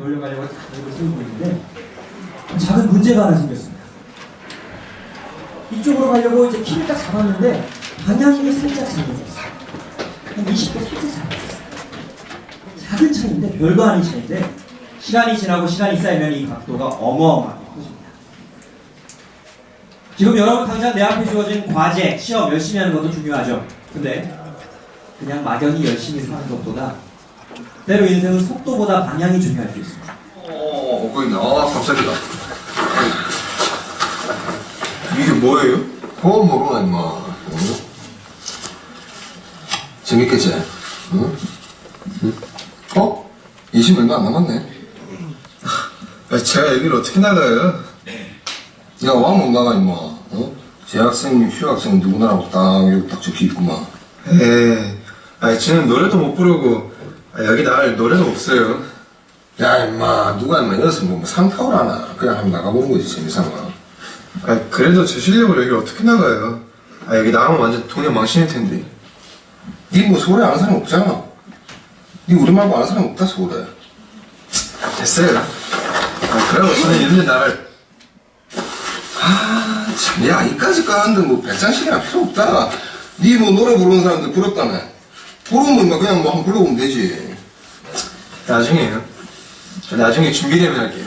몰려가려고 계획을 세우고 있는데 작은 문제가 하나 생겼습니다. 이쪽으로 가려고 이제 키를 딱 잡았는데 방향이 살짝 잘못됐어요. 한 20도 살짝 잘못됐어요. 작은 차이인데 별거 아닌 차이인데 시간이 지나고 시간이 쌓이면 이 각도가 어마어마하게 커집니다. 지금 여러분 당장 내 앞에 주어진 과제, 시험 열심히 하는 것도 중요하죠. 근데 그냥 막연히 열심히 사는 것보다 때로 인생은 속도보다 방향이 중요할 수 있습니다. 거기 나 갑자기다. 이게 뭐예요? 그거 모르나 임마. 응? 재밌겠지? 응? 응? 어? 20 얼마 안 남았네. 제가 여기를 어떻게 나가요? 야, 왕못 나가 임마. 어? 재학생님, 휴학생 누구나라고 딱 여기 딱 적혀있구만. 저는 노래도 못 부르고 여기 나갈 노래도 없어요. 야 임마, 누가 임마 여기서 뭐 상타올 하나. 그냥 한번 나가보는 거지, 재미삼아. 그래도 제 실력으로 여기 어떻게 나가요? 여기 나가면 완전 동네 망신일 텐데. 니 뭐 서울에 아는 사람 없잖아. 니 우리 말고 아는 사람 없다, 서울에. 됐어요. 그래도 저는 이런데 나갈. 참, 야, 이까지 까는데 뭐 백장식이나 필요 없다. 니 뭐 노래 부르는 사람들 부럽다며. 부르면 임마 그냥 뭐 한번 불러보면 되지. 나중에요. 저 나중에 준비되면 할게요.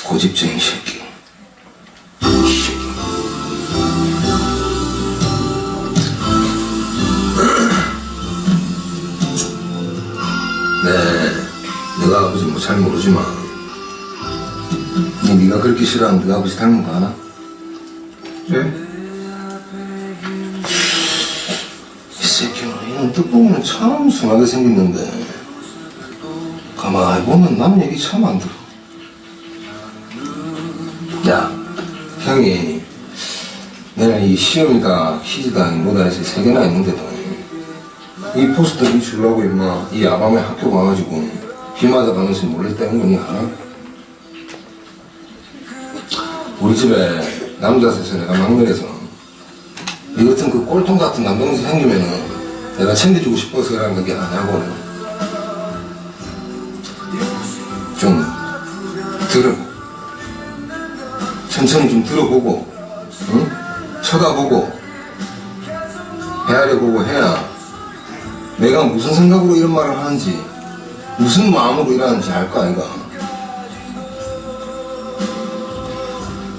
고집쟁이 새끼. 네, 너가 아버지 뭐 잘 모르지만 네가 그렇게 싫어하는 네 아버지 닮은 거 아나? 네? 이 새끼는 이런 뜻 보면 참 순하게 생겼는데 가만히 보면 남 얘기 참 안 들어. 야, 형이 내가 이 시험이다 퀴즈다 뭐다 해서 3개나 있는데도 이 포스터 이 주려고 임마 이 야밤에 학교 가가지고 비 맞아가면서 몰래 뗀 거니 알아? 우리 집에 남자 셋에 내가 막내라서 이 같은 그 꼴통 같은 남동생 생기면은 내가 챙겨주고 싶어서 그런 게 아니고 좀 들어 천천히 좀 들어보고 응? 쳐다보고 헤아려보고 해야 내가 무슨 생각으로 이런 말을 하는지 무슨 마음으로 일하는지 알 거 아이가.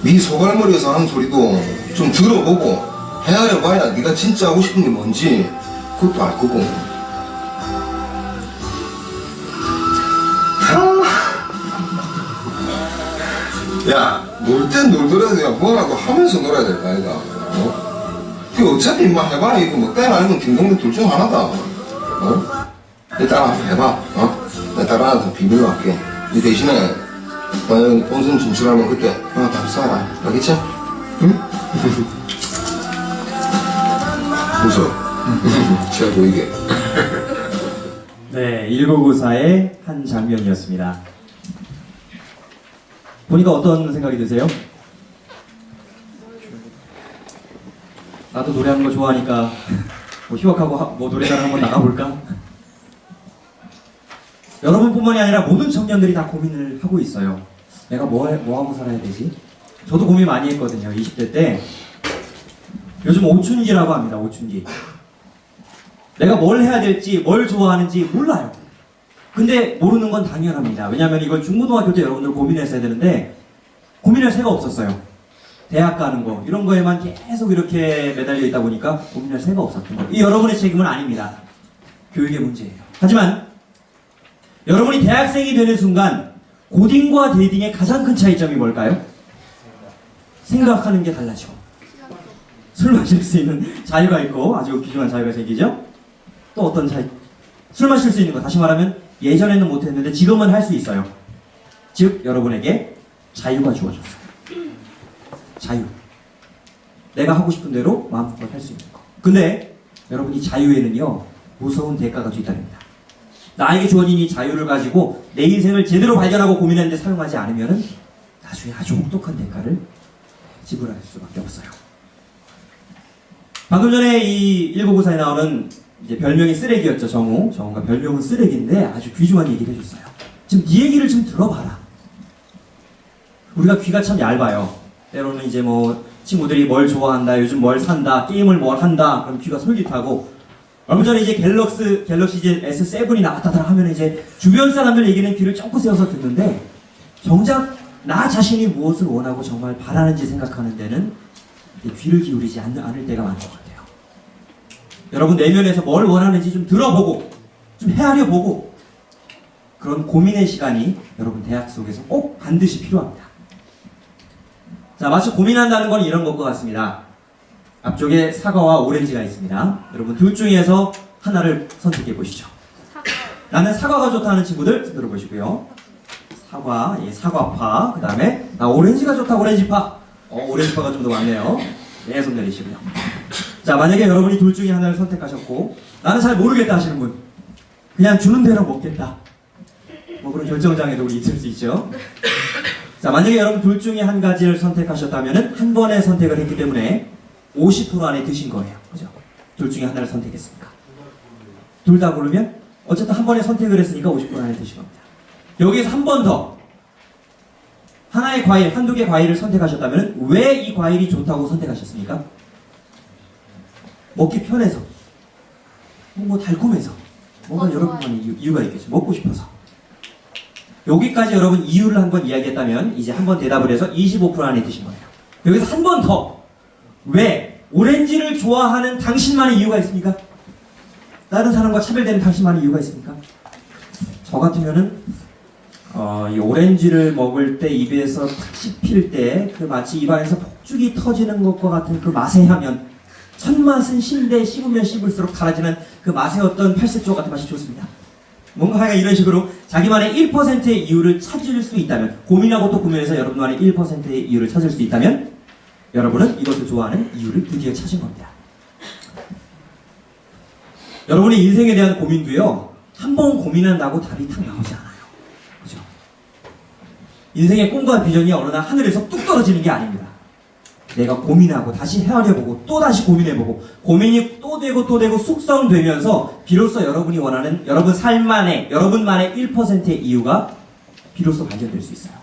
네 소갈머리에서 하는 소리도 좀 들어보고 헤아려봐야 네가 진짜 하고 싶은 게 뭔지 그것도 알 거고. 야, 놀 땐 놀더라도 야 뭐라도 하면서 놀아야 될 거 아이가. 어? 그 어차피 인마 해봐 이거 뭐 땡 아니면 딩동댕 둘 중 하나다. 어? 일단 한번 해봐. 어? 내가 다른 하나 비밀로 할게. 이 대신에 만약 본선 진출하면 그때 다 쏴라. 알겠지? 응? 웃어. 잘 보이게. 네, 1994의 한 장면이었습니다. 보니까 어떤 생각이 드세요? 나도 노래하는 거 좋아하니까 뭐 휴학하고 뭐 노래자랑 한번 나가볼까? 여러분뿐만이 아니라 모든 청년들이 다 고민을 하고 있어요. 내가 뭐 하고 살아야 되지? 저도 고민 많이 했거든요. 20대 때. 요즘 오춘기라고 합니다. 오춘기. 내가 뭘 해야 될지, 뭘 좋아하는지 몰라요. 근데 모르는 건 당연합니다. 왜냐하면 이걸 중고등학교 때 여러분들 고민했어야 되는데 고민할 새가 없었어요. 대학 가는 거 이런 거에만 계속 이렇게 매달려 있다 보니까 고민할 새가 없었던 거예요. 이 여러분의 책임은 아닙니다. 교육의 문제예요. 하지만 여러분이 대학생이 되는 순간 고딩과 데이딩의 가장 큰 차이점이 뭘까요? 생각하는 게 달라져. 술 마실 수 있는 자유가 있고 아주 귀중한 자유가 생기죠. 또 어떤 차이? 술 마실 수 있는 거, 다시 말하면 예전에는 못했는데 지금은 할 수 있어요. 즉 여러분에게 자유가 주어졌어요. 자유. 내가 하고 싶은 대로 마음껏 할 수 있는 거. 근데 여러분 이 자유에는요 무서운 대가가 뒤따릅니다. 나에게 주어진 이 자유를 가지고 내 인생을 제대로 발견하고 고민하는데 사용하지 않으면 나중에 아주 혹독한 대가를 지불할 수밖에 없어요. 방금 전에 이 1994에 나오는 이제 별명이 쓰레기였죠. 정우가 별명은 쓰레기인데 아주 귀중한 얘기를 해줬어요. 지금 네 얘기를 좀 들어봐라. 우리가 귀가 참 얇아요. 때로는 이제 뭐 친구들이 뭘 좋아한다, 요즘 뭘 산다, 게임을 뭘 한다, 그럼 귀가 솔깃하고, 얼마 전에 이제 갤럭시 이제 S7이 나왔다더라 하면 이제 주변 사람들 얘기는 귀를 쫑긋 세워서 듣는데, 정작 나 자신이 무엇을 원하고 정말 바라는지 생각하는 데는 귀를 기울이지 않을 때가 많은 것 같아요. 여러분 내면에서 뭘 원하는지 좀 들어보고, 좀 헤아려보고, 그런 고민의 시간이 여러분 대학 속에서 꼭 반드시 필요합니다. 자, 마치 고민한다는 건 이런 것과 같습니다. 앞쪽에 사과와 오렌지가 있습니다. 여러분 둘 중에서 하나를 선택해 보시죠. 나는 사과가 좋다는 친구들 손 들어보시고요. 사과, 사과파. 그 다음에 나 오렌지가 좋다, 오렌지파. 오렌지파가 좀 더 많네요. 네, 손 내리시고요. 자, 만약에 여러분이 둘 중에 하나를 선택하셨고 나는 잘 모르겠다 하시는 분, 그냥 주는 대로 먹겠다, 뭐 그런 결정장애도 우리 있을 수 있죠. 자, 만약에 여러분 둘 중에 한 가지를 선택하셨다면 한 번의 선택을 했기 때문에 50% 안에 드신 거예요. 그죠? 둘 중에 하나를 선택했으니까. 둘 다 고르면 어쨌든 한 번에 선택을 했으니까 50% 안에 드신 겁니다. 여기에서 한 번 더 하나의 과일, 한두 개 과일을 선택하셨다면 왜 이 과일이 좋다고 선택하셨습니까? 먹기 편해서, 뭐 달콤해서, 뭔가 여러분만의 이유가 있겠죠. 먹고 싶어서. 여기까지 여러분 이유를 한번 이야기했다면 이제 한번 대답을 해서 25% 안에 드신 거예요. 여기서 한 번 더, 왜 오렌지를 좋아하는 당신만의 이유가 있습니까? 다른 사람과 차별되는 당신만의 이유가 있습니까? 저 같으면은 이 오렌지를 먹을 때 입에서 탁 씹힐 때 그 마치 입안에서 폭죽이 터지는 것과 같은 그 맛의 향연, 첫맛은 신데 씹으면 씹을수록 달아지는 그 맛의 어떤 팔색조 같은 맛이 좋습니다. 뭔가 하여간 이런 식으로 자기만의 1%의 이유를 찾을 수 있다면, 고민하고 또 고민해서 여러분만의 1%의 이유를 찾을 수 있다면 여러분은 이것을 좋아하는 이유를 드디어 찾은 겁니다. 여러분의 인생에 대한 고민도요, 한 번 고민한다고 답이 탁 나오지 않아요. 그죠? 인생의 꿈과 비전이 어느 날 하늘에서 뚝 떨어지는 게 아닙니다. 내가 고민하고 다시 헤아려보고 또 다시 고민해보고, 고민이 또 되고 또 되고 숙성되면서 비로소 여러분이 원하는 여러분 삶만의, 여러분만의 1%의 이유가 비로소 발견될 수 있어요.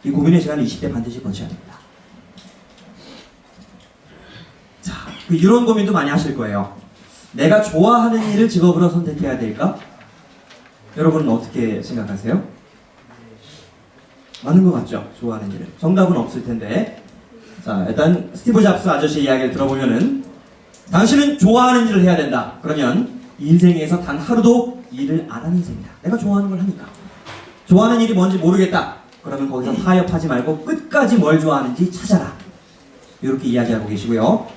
이 고민의 시간을 20대 반드시 거쳐야 됩니다. 자, 이런 고민도 많이 하실 거예요. 내가 좋아하는 일을 직업으로 선택해야 될까? 여러분은 어떻게 생각하세요? 맞는 것 같죠? 좋아하는 일을. 정답은 없을 텐데. 자, 일단 스티브 잡스 아저씨 이야기를 들어보면은, 당신은 좋아하는 일을 해야 된다. 그러면 인생에서 단 하루도 일을 안 하는 인생이다. 내가 좋아하는 걸 하니까. 좋아하는 일이 뭔지 모르겠다. 그러면 거기서 타협하지 말고 끝까지 뭘 좋아하는지 찾아라. 이렇게 이야기하고 계시고요.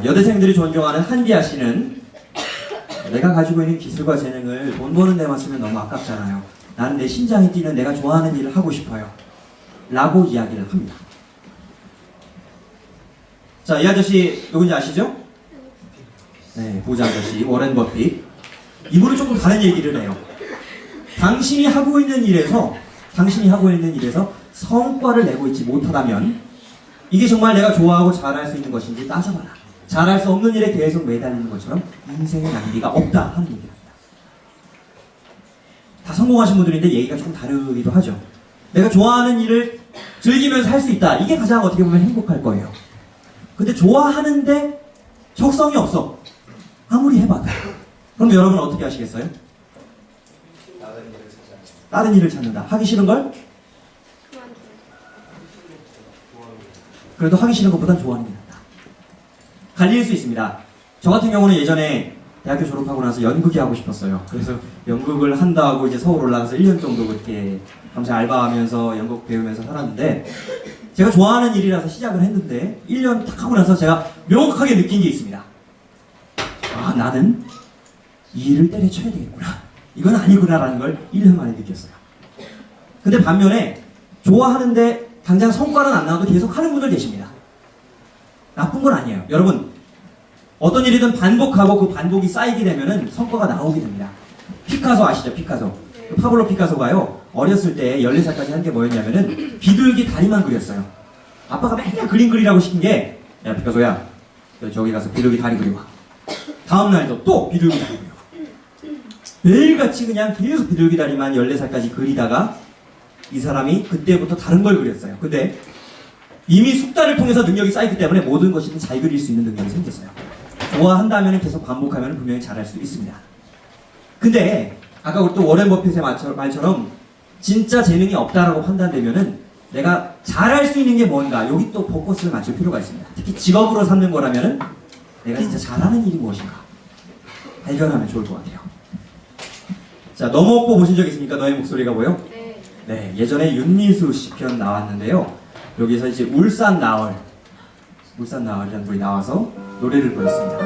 여대생들이 존경하는 한비아 씨는, 내가 가지고 있는 기술과 재능을 돈 버는 데만 쓰면 너무 아깝잖아요. 나는 내 심장이 뛰는 내가 좋아하는 일을 하고 싶어요. 라고 이야기를 합니다. 자, 이 아저씨 누군지 아시죠? 네, 부자 아저씨 워렌 버핏. 이분은 조금 다른 얘기를 해요. 당신이 하고 있는 일에서 성과를 내고 있지 못하다면 이게 정말 내가 좋아하고 잘할 수 있는 것인지 따져봐라. 잘할 수 없는 일에 계속 매달리는 것처럼 인생의 낭비가 없다 하는 얘기를 합니다. 다 성공하신 분들인데 얘기가 조금 다르기도 하죠. 내가 좋아하는 일을 즐기면서 할 수 있다. 이게 가장 어떻게 보면 행복할 거예요. 근데 좋아하는데 적성이 없어. 아무리 해봐도. 그럼 여러분 어떻게 하시겠어요? 다른 일을 찾는다. 하기 싫은 걸? 그래도 하기 싫은 것보단 좋아하는 게 낫다. 갈릴 수 있습니다. 저 같은 경우는 예전에 대학교 졸업하고 나서 연극이 하고 싶었어요. 그래서 연극을 한다고 이제 서울 올라가서 1년 정도 그렇게 밤새 알바하면서 연극 배우면서 살았는데, 제가 좋아하는 일이라서 시작을 했는데 1년 딱 하고 나서 제가 명확하게 느낀 게 있습니다. 아, 나는 이 일을 때려쳐야 되겠구나. 이건 아니구나라는 걸 1년 만에 느꼈어요. 근데 반면에 좋아하는데 당장 성과는 안 나와도 계속 하는 분들 계십니다. 나쁜 건 아니에요. 여러분, 어떤 일이든 반복하고 그 반복이 쌓이게 되면은 성과가 나오게 됩니다. 피카소 아시죠? 피카소. 그 파블로 피카소가요, 어렸을 때 14살까지 한 게 뭐였냐면은 비둘기 다리만 그렸어요. 아빠가 맨날 그림 그리라고 시킨 게, 야 피카소야, 너 저기 가서 비둘기 다리 그려봐. 다음날도 또 비둘기 다리 그려. 매일같이 그냥 계속 비둘기 다리만 14살까지 그리다가 이 사람이 그때부터 다른 걸 그렸어요. 근데 이미 숙달을 통해서 능력이 쌓였기 때문에 모든 것이든 잘 그릴 수 있는 능력이 생겼어요. 좋아한다면 계속 반복하면 분명히 잘할 수 있습니다. 근데 아까 우리 또 워렌 버핏의 말처럼 진짜 재능이 없다라고 판단되면은 내가 잘할 수 있는 게 뭔가, 여기 또 포커스를 맞출 필요가 있습니다. 특히 직업으로 삼는 거라면은 내가 진짜 잘하는 일이 무엇인가 발견하면 좋을 것 같아요. 자, 넘어오고 보신 적 있습니까? 너의 목소리가 보여? 네, 예전에 윤미수 씨 편 나왔는데요. 여기서 이제 울산 나얼이라는 분이 나와서 노래를 불렀습니다.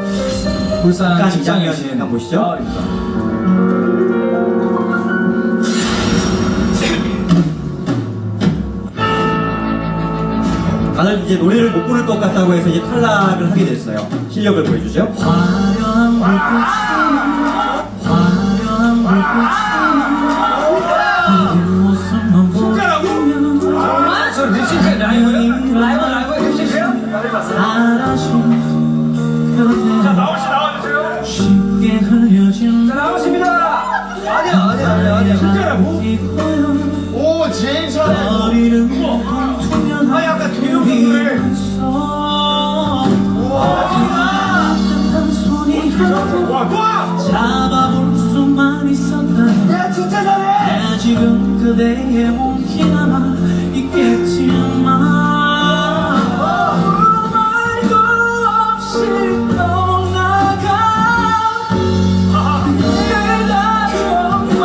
울산 직장인 한번 보시죠. 다들 이제 노래를 못 부를 것 같다고 해서 이제 탈락을 하게 됐어요. 실력을 보여주죠. 화려한 불꽃이 모습만 보면 저 립싱크 라이브 립싱크요? 자, 나와주세요. 쉽게 흘려진 자, 나오십니다. 아니야. 진짜라고? 오, 제일 잘해. 거리는 아, 약간 동영상을. 한 손이 하나도 와! 잡아볼 수만 있었다면 야, 진짜 잘해. 지금 그대의 몸이 남아 있겠지만 말도 없이 떠나가 내가 정말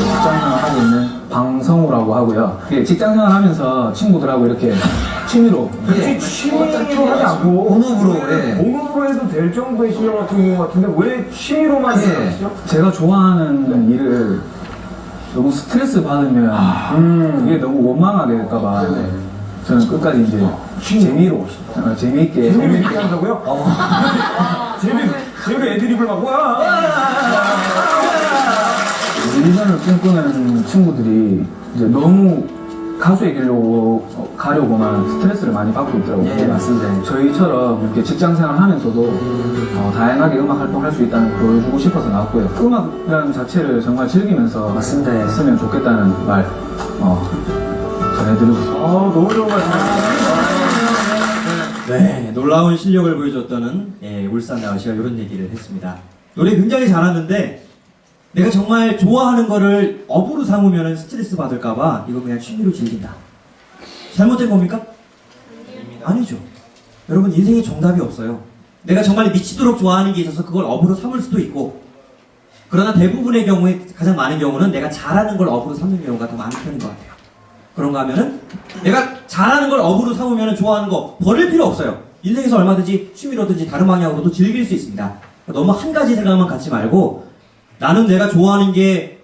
직장생활 하고 있는 방성우라고 하고요. 직장생활 하면서 친구들하고 이렇게 취미로 취미로 하지 않고 본업으로, 예. 공업으로 해도 될 정도의 실력 같은 것 같은데 왜 취미로만 하시죠? 제가 좋아하는 일을 너무 스트레스 받으면 그게 너무 원망하게 될까봐 저는 끝까지 이제 재미로 재미있게 재미있게 한다고요? 재미로 애드립을 막 미션을 꿈꾸는 친구들이 이제 너무 가수의 길로 가려고만 스트레스를 많이 받고 있더라고요. 예, 맞습니다. 저희처럼 이렇게 직장생활 하면서도 다양하게 음악 활동할 수 있다는 걸 보여주고 싶어서 나왔고요. 음악이라는 자체를 정말 즐기면서 맞습니다. 했으면 좋겠다는 말 전해드리고 싶습니다. 너무 좋은 말씀이에요. 네, 놀라운 실력을 보여줬다는 울산 나얼씨가 이런 얘기를 했습니다. 노래 굉장히 잘하는데 내가 정말 좋아하는 거를 업으로 삼으면 스트레스 받을까봐 이거 그냥 취미로 즐긴다. 잘못된 겁니까? 아니죠. 여러분, 인생에 정답이 없어요. 내가 정말 미치도록 좋아하는 게 있어서 그걸 업으로 삼을 수도 있고, 그러나 대부분의 경우에, 가장 많은 경우는 내가 잘하는 걸 업으로 삼는 경우가 더 많은 편인 것 같아요. 그런가 하면은 내가 잘하는 걸 업으로 삼으면 좋아하는 거 버릴 필요 없어요. 인생에서 얼마든지 취미로든지 다른 방향으로도 즐길 수 있습니다. 너무 한 가지 생각만 갖지 말고, 나는 내가 좋아하는 일에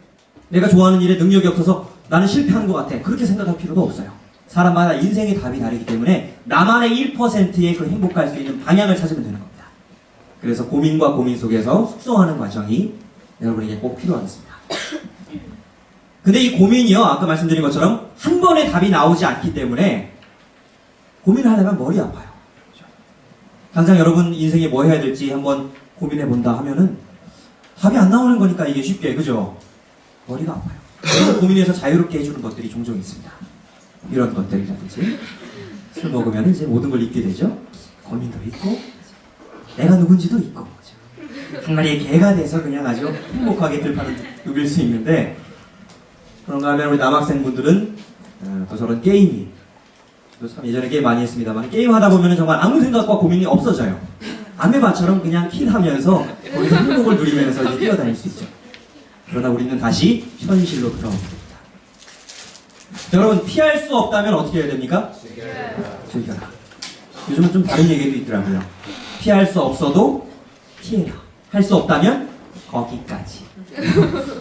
능력이 없어서 나는 실패한 것 같아, 그렇게 생각할 필요도 없어요. 사람마다 인생의 답이 다르기 때문에 나만의 1%의 그 행복할 수 있는 방향을 찾으면 되는 겁니다. 그래서 고민과 고민 속에서 숙성하는 과정이 여러분에게 꼭 필요하겠습니다. 근데 이 고민이요, 아까 말씀드린 것처럼 한 번에 답이 나오지 않기 때문에 고민을 하려면 머리 아파요. 당장 여러분 인생에 뭐 해야 될지 한번 고민해 본다 하면은 답이 안 나오는 거니까 이게 쉽게, 그죠? 머리가 아파요. 그래서 고민해서 자유롭게 해주는 것들이 종종 있습니다. 이런 것들이라든지, 술 먹으면 이제 모든 걸 잊게 되죠. 고민도 있고, 내가 누군지도 있고, 그죠? 한 마리의 개가 돼서 그냥 아주 행복하게 들판을 누빌 수 있는데, 그런가 하면 우리 남학생분들은 또 저런 게임이, 또 참 예전에 게임 많이 했습니다만, 게임 하다 보면 정말 아무 생각과 고민이 없어져요. 아메바처럼 그냥 킬하면서 거기서 행복을 누리면서 이제 뛰어다닐 수 있죠. 그러나 우리는 다시 현실로 돌아오게 됩니다. 여러분, 피할 수 없다면 어떻게 해야 됩니까? 즐겨라. 요즘은 좀 다른 얘기도 있더라고요. 피할 수 없어도 피해라. 할 수 없다면 거기까지.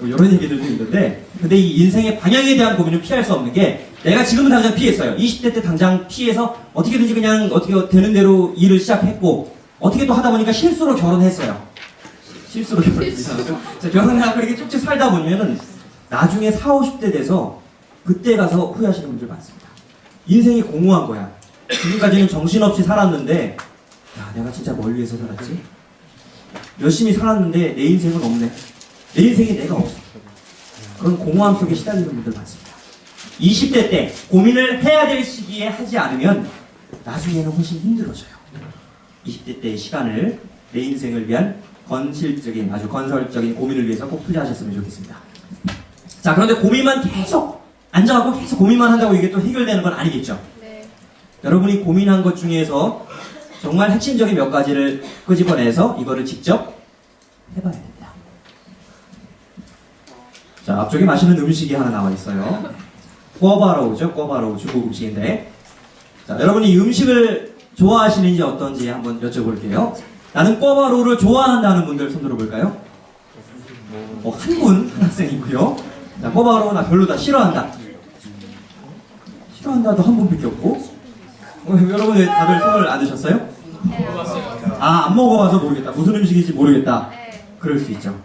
뭐 이런 얘기들도 있는데, 근데 이 인생의 방향에 대한 고민은 피할 수 없는 게, 내가 지금은 당장 피했어요. 20대 때 당장 피해서 어떻게든지 그냥 어떻게 되는 대로 일을 시작했고, 어떻게 또 하다 보니까 실수로 결혼했어요. 실수로 결혼했어요. 결혼해서 그렇게 쭉쭉 살다 보면은 나중에 40, 50대 돼서 그때 가서 후회하시는 분들 많습니다. 인생이 공허한 거야. 지금까지는 정신없이 살았는데 야, 내가 진짜 뭘 위해서 살았지? 열심히 살았는데 내 인생은 없네. 내 인생이 내가 없어. 그런 공허함 속에 시달리는 분들 많습니다. 20대 때 고민을 해야 될 시기에 하지 않으면 나중에는 훨씬 힘들어져요. 20대 때의 시간을 내 인생을 위한 건실적인, 아주 건설적인 고민을 위해서 꼭 투자하셨으면 좋겠습니다. 자, 그런데 고민만 계속 앉아갖고 계속 고민만 한다고 이게 또 해결되는 건 아니겠죠? 네. 여러분이 고민한 것 중에서 정말 핵심적인 몇 가지를 끄집어내서 이거를 직접 해봐야 됩니다. 자, 앞쪽에 맛있는 음식이 하나 나와 있어요. 꿔바로우죠? 꿔바로우 중국 음식인데. 자, 여러분이 이 음식을 좋아하시는지 어떤지 한번 여쭤볼게요. 나는 꿔바로우를 좋아한다는 분들 손 들어볼까요? 한 분, 한 학생이고요. 자, 꿔바로우 나 별로다, 싫어한다. 싫어한다도 한 분밖에 없고. 여러분 왜 다들 손을 안 드셨어요? 아, 안 먹어봐서 모르겠다. 무슨 음식인지 모르겠다. 네. 그럴 수 있죠.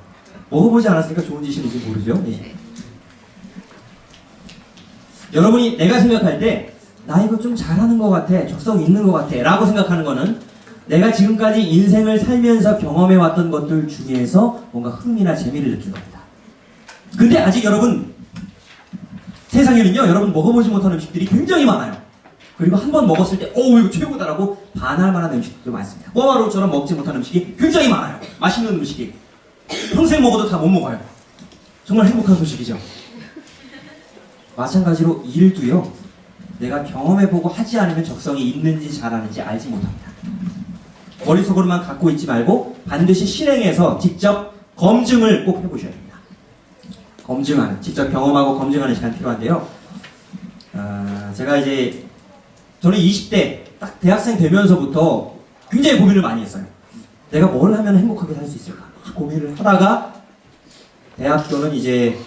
먹어보지 않았으니까 좋은 짓인지 모르죠. 예. 여러분이 내가 생각할 때 나 이거 좀 잘하는 것 같아, 적성 있는 것 같아 라고 생각하는 거는 내가 지금까지 인생을 살면서 경험해왔던 것들 중에서 뭔가 흥미나 재미를 느낀 겁니다. 근데 아직 여러분 세상에는요, 여러분 먹어보지 못한 음식들이 굉장히 많아요. 그리고 한 번 먹었을 때 이거 최고다라고 반할 만한 음식도 많습니다. 꿔바로우처럼 먹지 못한 음식이 굉장히 많아요. 맛있는 음식이 평생 먹어도 다 못 먹어요. 정말 행복한 소식이죠. 마찬가지로 일도요, 내가 경험해보고 하지 않으면 적성이 있는지 잘하는지 알지 못합니다. 머릿속으로만 갖고 있지 말고 반드시 실행해서 직접 검증을 꼭 해보셔야 됩니다. 검증하는, 직접 경험하고 검증하는 시간 필요한데요. 제가 이제 저는 20대 딱 대학생 되면서부터 굉장히 고민을 많이 했어요. 내가 뭘 하면 행복하게 살 수 있을까? 고민을 하다가 대학교는 이제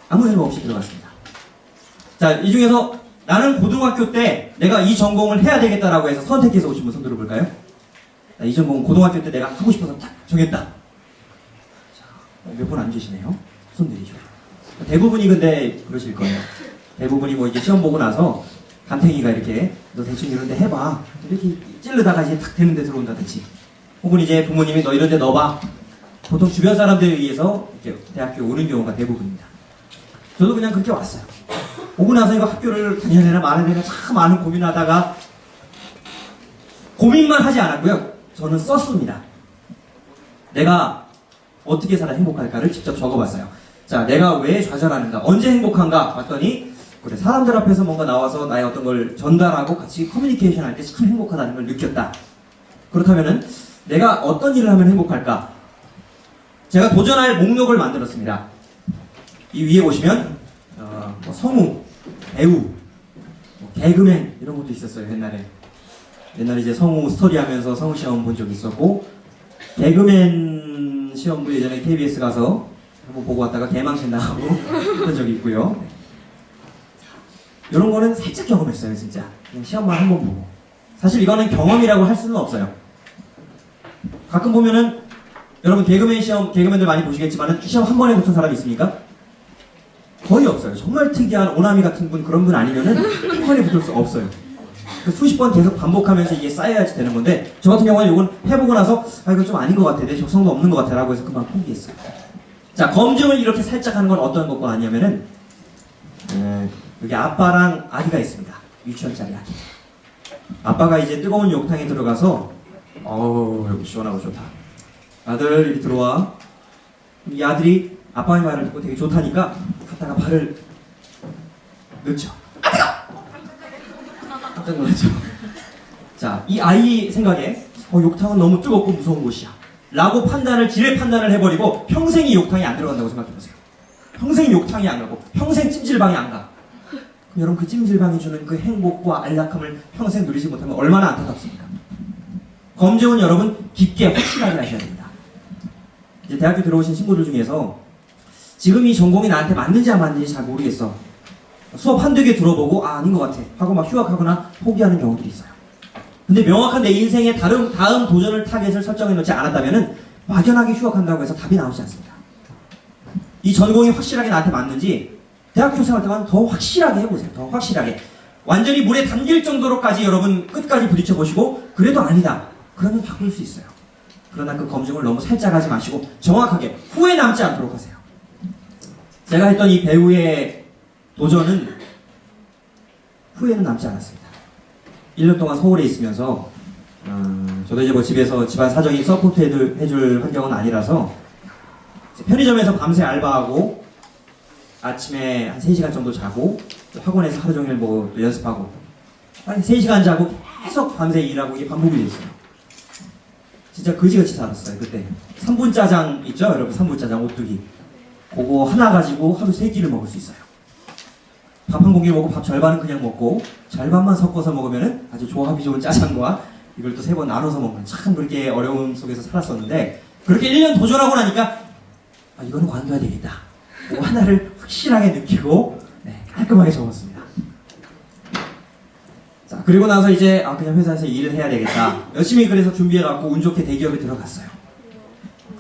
아무 생각 없이 들어갔습니다. 자, 이 중에서 나는 고등학교 때 내가 이 전공을 해야 되겠다라고 해서 선택해서 오신 분 손 들어볼까요? 이 전공은 고등학교 때 내가 하고 싶어서 딱 정했다. 몇 분 안 계시네요. 손 내리죠. 대부분이 근데 그러실 거예요. 대부분이 뭐 이제 시험 보고 나서 간탱이가 이렇게 너 대충 이런 데 해봐. 이렇게 찌르다가 이제 탁 되는 데 들어온다든지. 혹은 이제 부모님이 너 이런 데 넣어봐. 보통 주변 사람들에 의해서 이렇게 대학교 오는 경우가 대부분입니다. 저도 그냥 그렇게 왔어요. 오고 나서 이거 학교를 다녀야 되나 말아야 되나 참 많은 고민하다가 고민만 하지 않았고요. 저는 썼습니다. 내가 어떻게 살아 행복할까를 직접 적어봤어요. 자, 내가 왜 좌절하는가? 언제 행복한가? 봤더니 그래, 사람들 앞에서 뭔가 나와서 나의 어떤 걸 전달하고 같이 커뮤니케이션 할 때 참 행복하다는 걸 느꼈다. 그렇다면은 내가 어떤 일을 하면 행복할까? 제가 도전할 목록을 만들었습니다. 이 위에 보시면 뭐 성우, 배우, 뭐 개그맨 이런 것도 있었어요. 옛날에 이제 성우 스토리 하면서 성우 시험 본 적이 있었고, 개그맨 시험도 예전에 KBS 가서 한번 보고 왔다가 개망신 나가고 그런 적이 있고요. 이런 거는 살짝 경험했어요. 진짜 그냥 시험만 한번 보고. 사실 이거는 경험이라고 할 수는 없어요. 가끔 보면은 여러분 개그맨들 많이 보시겠지만 시험 한 번에 붙은 사람이 있습니까? 거의 없어요. 정말 특이한 오나미 같은 분, 그런 분 아니면은 한 번에 붙을 수 없어요. 수십 번 계속 반복하면서 이게 쌓여야지 되는 건데, 저 같은 경우는 이건 해보고 나서 이거 좀 아닌 것 같아, 내 적성도 없는 것 같아 라고 해서 금방 포기했어요. 자, 검증을 이렇게 살짝 하는 건 어떤 것과 같냐면은 여기 아빠랑 아기가 있습니다. 유치원짜리 아기. 아빠가 이제 뜨거운 욕탕에 들어가서 여기 시원하고 좋다. 아들 이리 들어와. 이 아들이 아빠의 말을 듣고 되게 좋다니까 갔다가 발을 넣죠. 아, 뜨거! 깜짝 놀랐죠. 자, 이 아이 생각에 욕탕은 너무 뜨겁고 무서운 곳이야 라고 지레 판단을 해버리고 평생 이 욕탕에 안 들어간다고 생각해보세요. 평생 욕탕이 안 가고 평생 찜질방에 안 가. 그럼 여러분 그 찜질방이 주는 그 행복과 안락함을 평생 누리지 못하면 얼마나 안타깝습니까? 검증은 여러분 깊게 확실하게 하셔야 됩니다. 이제 대학교 들어오신 친구들 중에서 지금 이 전공이 나한테 맞는지 안 맞는지 잘 모르겠어. 수업 한두 개 들어보고 아닌 것 같아 하고 막 휴학하거나 포기하는 경우들이 있어요. 근데 명확한 내 인생의 다음 도전을 타겟을 설정해 놓지 않았다면은 막연하게 휴학한다고 해서 답이 나오지 않습니다. 이 전공이 확실하게 나한테 맞는지 대학교 생활 동안 더 확실하게 해보세요. 더 확실하게. 완전히 물에 담길 정도로까지 여러분 끝까지 부딪혀 보시고 그래도 아니다. 그러면 바꿀 수 있어요. 그러나 그 검증을 너무 살짝 하지 마시고 정확하게 후회 남지 않도록 하세요. 제가 했던 이 배우의 도전은 후회는 남지 않았습니다. 1년 동안 서울에 있으면서 저도 이제 뭐 집에서 집안 사정이 서포트 해줄 환경은 아니라서 편의점에서 밤새 알바하고 아침에 한 3시간 정도 자고 학원에서 하루 종일 뭐 연습하고 한 3시간 자고 계속 밤새 일하고 이게 반복이 됐어요. 진짜 그지같이 살았어요. 그때 3분 짜장 있죠? 여러분 3분 짜장 오뚜기 그거 하나 가지고 하루 3끼를 먹을 수 있어요. 밥 한 공기 먹고 밥 절반은 그냥 먹고 절반만 섞어서 먹으면은 아주 조합이 좋은 짜장과 이걸 또 3번 나눠서 먹는 참 그렇게 어려움 속에서 살았었는데 그렇게 1년 도전하고 나니까 이거는 관둬야 되겠다. 뭐 하나를 확실하게 느끼고 깔끔하게 접었습니다. 자 그리고 나서 이제 그냥 회사에서 일을 해야 되겠다. 열심히 그래서 준비해갖고 운 좋게 대기업에 들어갔어요.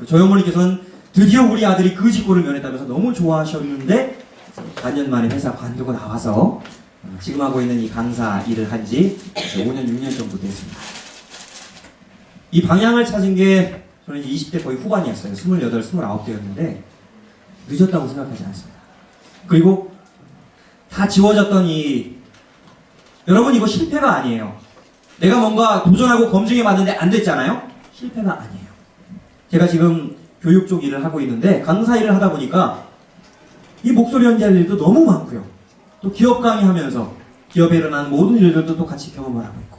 저희 어머니께서는 드디어 우리 아들이 그 직고를 면했다면서 너무 좋아하셨는데 반년 만에 회사 관두고 나와서 지금 하고 있는 이 강사 일을 한 지 5년, 6년 정도 됐습니다. 이 방향을 찾은 게 저는 이제 20대 거의 후반이었어요. 28, 29대였는데 늦었다고 생각하지 않습니다. 그리고 다 지워졌던 여러분 이거 실패가 아니에요. 내가 뭔가 도전하고 검증해 봤는데 안 됐잖아요? 실패가 아니에요. 제가 지금 교육 쪽 일을 하고 있는데 강사 일을 하다 보니까 이 목소리 연기할 일도 너무 많고요. 또 기업 강의하면서 기업에 일어나는 모든 일들도 또 같이 경험을 하고 있고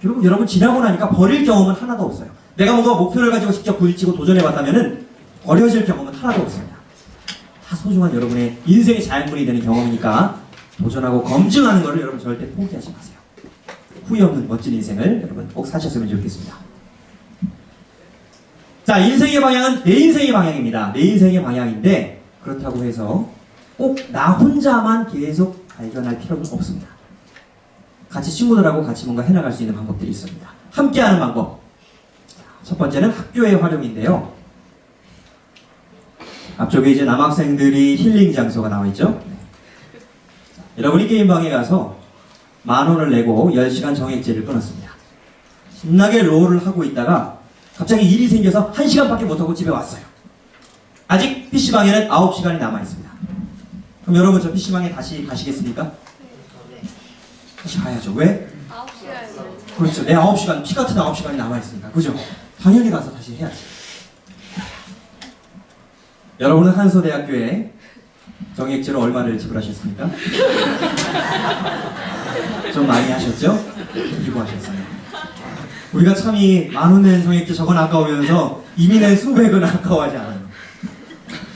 결국 여러분 지나고 나니까 버릴 경험은 하나도 없어요. 내가 뭔가 목표를 가지고 직접 부딪히고 도전해봤다면은 버려질 경험은 하나도 없습니다. 다 소중한 여러분의 인생의 자양분이 되는 경험이니까 도전하고 검증하는 것을 여러분 절대 포기하지 마세요. 후회 없는 멋진 인생을 여러분 꼭 사셨으면 좋겠습니다. 자, 인생의 방향은 내 인생의 방향입니다. 내 인생의 방향인데 그렇다고 해서 꼭 나 혼자만 계속 발견할 필요는 없습니다. 같이 친구들하고 같이 뭔가 해나갈 수 있는 방법들이 있습니다. 함께하는 방법. 첫 번째는 학교의 활용인데요. 앞쪽에 이제 남학생들이 힐링 장소가 나와 있죠. 여러분이 게임방에 가서 10,000원을 내고 10시간 정액제를 끊었습니다. 신나게 롤을 하고 있다가 갑자기 일이 생겨서 1시간밖에 못하고 집에 왔어요. 아직 PC방에는 9시간이 남아있습니다. 그럼 여러분 저 PC방에 다시 가시겠습니까? 다시 가야죠. 왜? 9시간이요. 그렇죠. 내 9시간, 피 같은 9시간이 남아있으니까. 그죠? 당연히 가서 다시 해야지. 여러분은 한서대학교에 정액제로 얼마를 지불하셨습니까? 좀 많이 하셨죠? 기부하셨어요. 우리가 참 이 10,000원 낸 정액제 저건 아까우면서 이미 낸 수백은 아까워하지 않아요.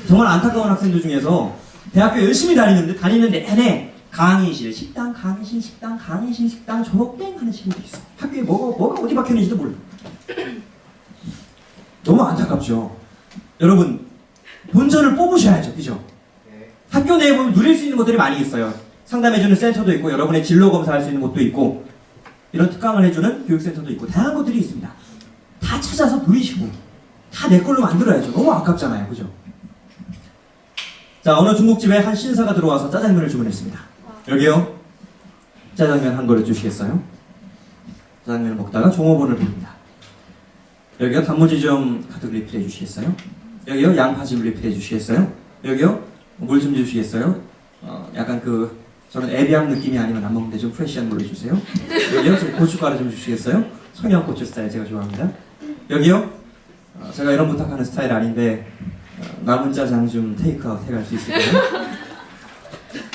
정말 안타까운 학생들 중에서 대학교 열심히 다니는 내내 강의실, 식당, 강의실, 식당, 강의실, 식당, 졸업땡 하는 친구도 있어. 학교에 뭐가 어디 박혀있는지도 몰라. 너무 안타깝죠. 여러분, 본전을 뽑으셔야죠. 그죠? 학교 내에 보면 누릴 수 있는 것들이 많이 있어요. 상담해주는 센터도 있고, 여러분의 진로 검사할 수 있는 곳도 있고, 이런 특강을 해주는 교육센터도 있고, 다양한 것들이 있습니다. 다 찾아서 누리시고, 다 내 걸로 만들어야죠. 너무 아깝잖아요. 그죠? 자, 어느 중국집에 한 신사가 들어와서 짜장면을 주문했습니다. 여기요. 짜장면 한 그릇 주시겠어요? 짜장면을 먹다가 종업원을 부릅니다. 여기요. 단무지 좀 가득 리필해 주시겠어요? 여기요. 양파 좀 리필해 주시겠어요? 여기요. 물 좀 주시겠어요? 약간 저는 에비앙 느낌이 아니면 안 먹는데 좀 프레시한 물로 주세요. 여기요. 좀 고춧가루 좀 주시겠어요? 청양고추 스타일 제가 좋아합니다. 여기요. 제가 이런 부탁하는 스타일 아닌데 남은 짜장 좀 테이크아웃 해갈 수 있을까요?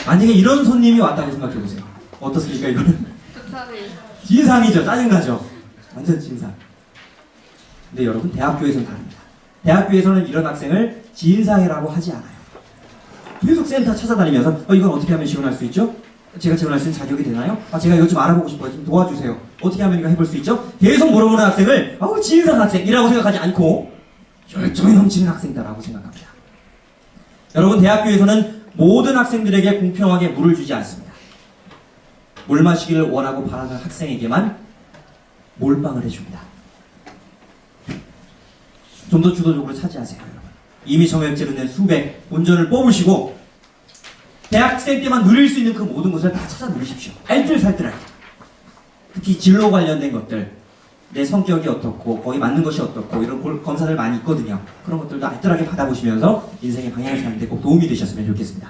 만약에 이런 손님이 왔다고 생각해보세요. 어떻습니까 이거는? 좋다네요. 진상이죠. 짜증나죠. 완전 진상. 근데 여러분 대학교에서는 다릅니다. 대학교에서는 이런 학생을 진상이라고 하지 않아요. 계속 센터 찾아다니면서 이건 어떻게 하면 지원할 수 있죠? 제가 지원할 수 있는 자격이 되나요? 제가 이거 좀 알아보고 싶어요. 좀 도와주세요. 어떻게 하면 이거 해볼 수 있죠? 계속 물어보는 학생을 진상 학생이라고 생각하지 않고 열정이 넘치는 학생이다라고 생각합니다. 여러분 대학교에서는 모든 학생들에게 공평하게 물을 주지 않습니다. 물 마시기를 원하고 바라는 학생에게만 몰빵을 해줍니다. 좀 더 주도적으로 차지하세요, 여러분. 이미 정액제로 낸 수백 본전을 뽑으시고 대학생 때만 누릴 수 있는 그 모든 것을 다 찾아 누리십시오. 알뜰살뜰하게. 특히 진로 관련된 것들, 내 성격이 어떻고 거기 맞는 것이 어떻고 이런 검사들 많이 있거든요. 그런 것들도 알뜰하게 받아보시면서 인생의 방향을 찾는 데 꼭 도움이 되셨으면 좋겠습니다.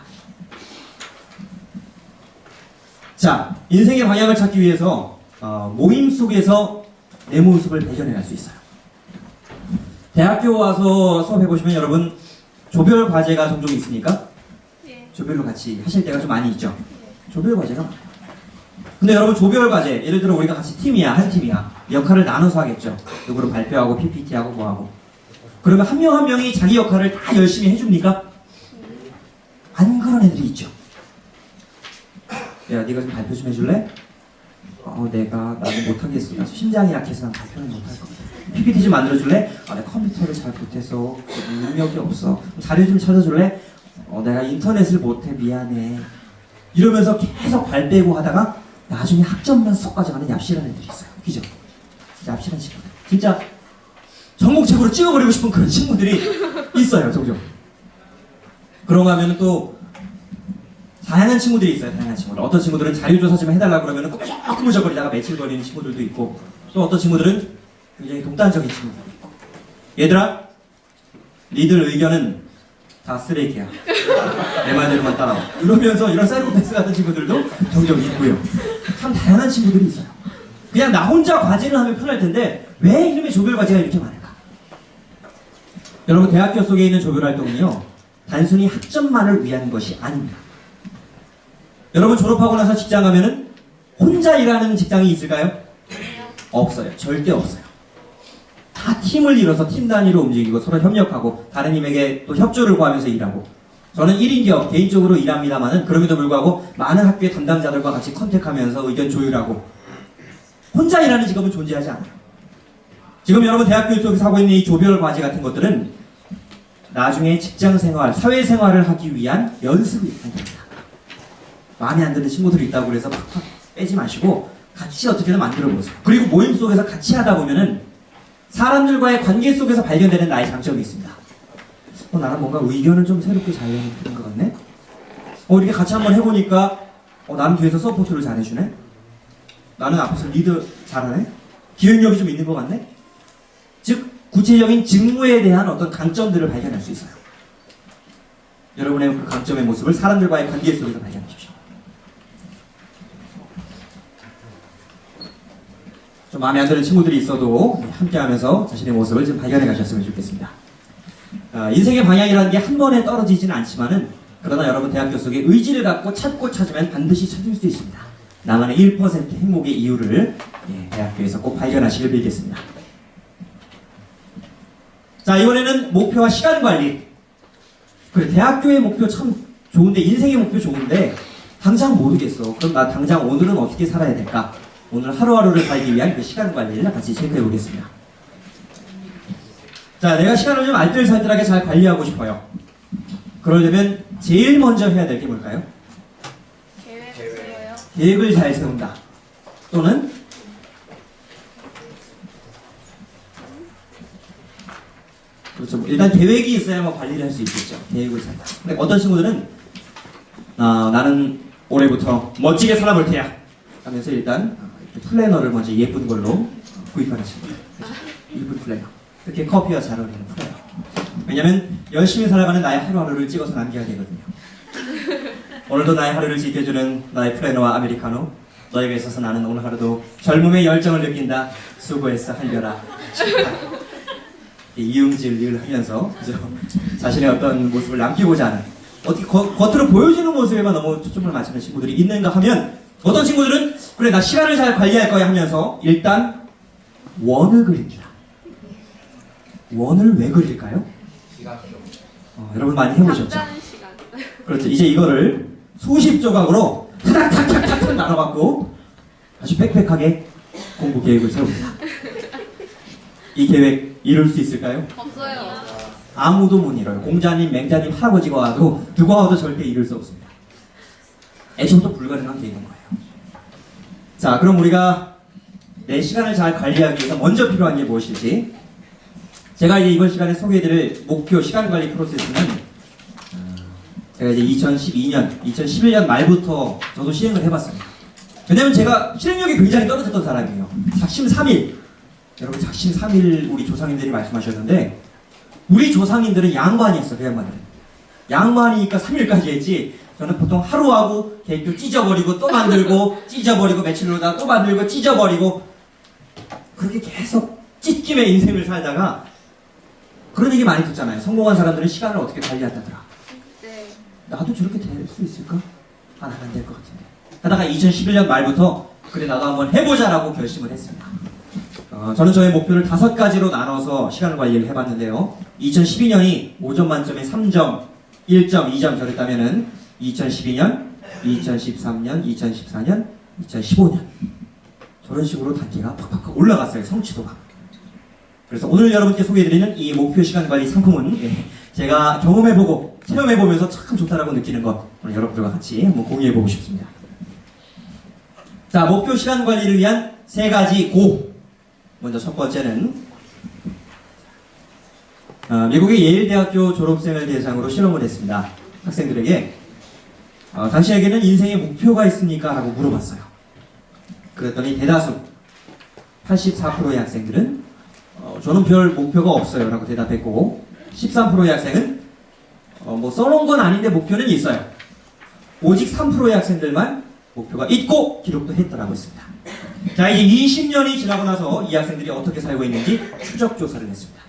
자, 인생의 방향을 찾기 위해서 모임 속에서 내 모습을 발견해갈 수 있어요. 대학교 와서 수업해보시면 여러분 조별 과제가 종종 있습니까? 예. 조별로 같이 하실 때가 좀 많이 있죠. 조별 과제가 많아요. 근데 여러분 조별 과제, 예를 들어 우리가 같이 팀이야, 한 팀이야. 역할을 나눠서 하겠죠. 누구는 발표하고 PPT하고 뭐하고. 그러면 한 명 한 명이 자기 역할을 다 열심히 해줍니까? 안 그런 애들이 있죠. 야, 네가 좀 발표 좀 해줄래? 나는 못하겠어. 나 심장이 약해서 난 발표는 못할 것 같아. PPT 좀 만들어줄래? 내 컴퓨터를 잘 못해서 능력이 없어. 자료 좀 찾아줄래? 내가 인터넷을 못해. 미안해. 이러면서 계속 발 빼고 하다가 나중에 학점만 쏙 가져가는 얍실한 애들이 있어요. 그죠? 얍실한 친구들. 진짜 전공책으로 찍어버리고 싶은 그런 친구들이 있어요. 종종. 그런가 하면 또 다양한 친구들이 있어요. 다양한 친구들. 어떤 친구들은 자료조사 좀 해달라고 그러면 꾸물꾸물거리다가 며칠 걸리는 친구들도 있고, 또 어떤 친구들은 굉장히 독단적인 친구들도 있고. 얘들아, 니들 의견은 다 쓰레기야. 내 말대로만 따라와. 이러면서 이런 사이코패스 같은 친구들도 종종 있고요. 참 다양한 친구들이 있어요. 그냥 나 혼자 과제를 하면 편할 텐데 왜 이름의 조별 과제가 이렇게 많을까? 여러분, 대학교 속에 있는 조별 활동은요, 단순히 학점만을 위한 것이 아닙니다. 여러분 졸업하고 나서 직장 가면은 혼자 일하는 직장이 있을까요? 없어요. 절대 없어요. 다 팀을 이뤄서 팀 단위로 움직이고 서로 협력하고 다른 팀에게 또 협조를 구하면서 일하고. 저는 1인 기업 개인적으로 일합니다만은 그럼에도 불구하고 많은 학교의 담당자들과 같이 컨택하면서 의견 조율하고. 혼자 일하는 직업은 존재하지 않아요. 지금 여러분 대학교 속에서 하고 있는 이 조별 과제 같은 것들은 나중에 직장 생활, 사회 생활을 하기 위한 연습이 됩니다. 마음에 안 드는 친구들이 있다고 그래서 팍팍 빼지 마시고 같이 어떻게든 만들어 보세요. 그리고 모임 속에서 같이 하다 보면은 사람들과의 관계 속에서 발견되는 나의 장점이 있습니다. 나는 뭔가 의견을 좀 새롭게 잘 내는 것 같네? 이렇게 같이 한번 해보니까 나는 뒤에서 서포트를 잘해주네? 나는 앞에서 리더 잘하네? 기획력이 좀 있는 것 같네? 즉 구체적인 직무에 대한 어떤 강점들을 발견할 수 있어요. 여러분의 그 강점의 모습을 사람들과의 관계 속에서 발견하십시오. 좀 마음에 안 드는 친구들이 있어도 함께 하면서 자신의 모습을 좀 발견해 가셨으면 좋겠습니다. 인생의 방향이라는 게 한 번에 떨어지지는 않지만은, 그러나 여러분 대학교 속에 의지를 갖고 찾고 찾으면 반드시 찾을 수 있습니다. 나만의 1% 행복의 이유를 대학교에서 꼭 발견하시길 빌겠습니다. 자, 이번에는 목표와 시간 관리. 그래, 대학교의 목표 참 좋은데, 인생의 목표 좋은데 당장 모르겠어. 그럼 나 당장 오늘은 어떻게 살아야 될까? 오늘 하루하루를 살기 위한 그 시간 관리를 같이 체크해 보겠습니다. 자, 내가 시간을 좀 알뜰살뜰하게 잘 관리하고 싶어요. 그러려면 제일 먼저 해야 될 게 뭘까요? 계획이요. 계획을 잘 세운다. 또는 그렇죠. 일단 계획이 있어야만 관리를 할 수 있겠죠. 계획을 세운다. 근데 어떤 친구들은 나는 올해부터 멋지게 살아볼 테야 하면서 일단 플래너를 먼저 예쁜 걸로 구입하는 친구들. 예쁜 플래너. 특히 커피와 잘 어울리는 플래너. 왜냐면 열심히 살아가는 나의 하루하루를 찍어서 남겨야 되거든요. 오늘도 나의 하루를 지켜주는 나의 플래너와 아메리카노. 너에게 있어서 나는 오늘 하루도 젊음의 열정을 느낀다. 수고했어, 한별아. 이응질을 하면서 그죠? 자신의 어떤 모습을 남기고자 하는, 어떻게 겉으로 보여지는 모습에만 너무 초점을 맞추는 친구들이 있는가 하면, 어떤 친구들은 그래 나 시간을 잘 관리할 거야 하면서 일단 원을 그립니다. 원을 왜 그릴까요? 여러분 많이 해보셨죠? 잠자는 시간. 그렇죠. 이제 이거를 수십 조각으로 탁탁탁탁탁 나눠갖고 아주 빽빽하게 공부 계획을 세웁니다. 이 계획 이룰 수 있을까요? 없어요. 아무도 못 이뤄요. 공자님, 맹자님, 할아버지가 와도 누가 와도 절대 이룰 수 없습니다. 애초부터 불가능한 계획인 거예요. 자, 그럼 우리가 내 시간을 잘 관리하기 위해서 먼저 필요한 게 무엇일지 제가 이제 이번 시간에 소개해드릴 목표 시간 관리 프로세스는 제가 이제 2011년 말부터 저도 시행을 해봤습니다. 왜냐면 제가 실행력이 굉장히 떨어졌던 사람이에요. 작심 3일. 여러분 작심 3일 우리 조상님들이 말씀하셨는데 우리 조상님들은 양반이었어. 그 양반들은. 양반이니까 3일까지 했지 저는 보통 하루하고 계획표 찢어버리고 또 만들고 찢어버리고 며칠 후다 또 만들고 찢어버리고 그렇게 계속 찢김의 인생을 살다가 그런 얘기 많이 듣잖아요. 성공한 사람들은 시간을 어떻게 관리한다더라. 네. 나도 저렇게 될 수 있을까? 안 될 것 같은데. 하다가 2011년 말부터 그래 나도 한번 해보자라고 결심을 했습니다. 저는 저의 목표를 5가지로 나눠서 시간 관리를 해봤는데요. 2012년이 5점 만점에 3점, 1점, 2점 저랬다면은 2012년, 2013년, 2014년, 2015년 저런 식으로 단계가 팍팍 올라갔어요. 성취도가. 그래서 오늘 여러분께 소개해드리는 이 목표 시간 관리 상품은 제가 경험해보고 체험해보면서 참 좋다라고 느끼는 것 오늘 여러분들과 같이 한번 공유해보고 싶습니다. 자, 목표 시간 관리를 위한 3가지 고. 먼저 첫 번째는 미국의 예일대학교 졸업생을 대상으로 실험을 했습니다. 학생들에게 당신에게는 인생의 목표가 있습니까? 라고 물어봤어요. 그랬더니 대다수 84%의 학생들은 저는 별 목표가 없어요 라고 대답했고 13%의 학생은 뭐 써놓은 건 아닌데 목표는 있어요. 오직 3%의 학생들만 목표가 있고 기록도 했더라고 했습니다. 자, 이제 20년이 지나고 나서 이 학생들이 어떻게 살고 있는지 추적 조사를 했습니다.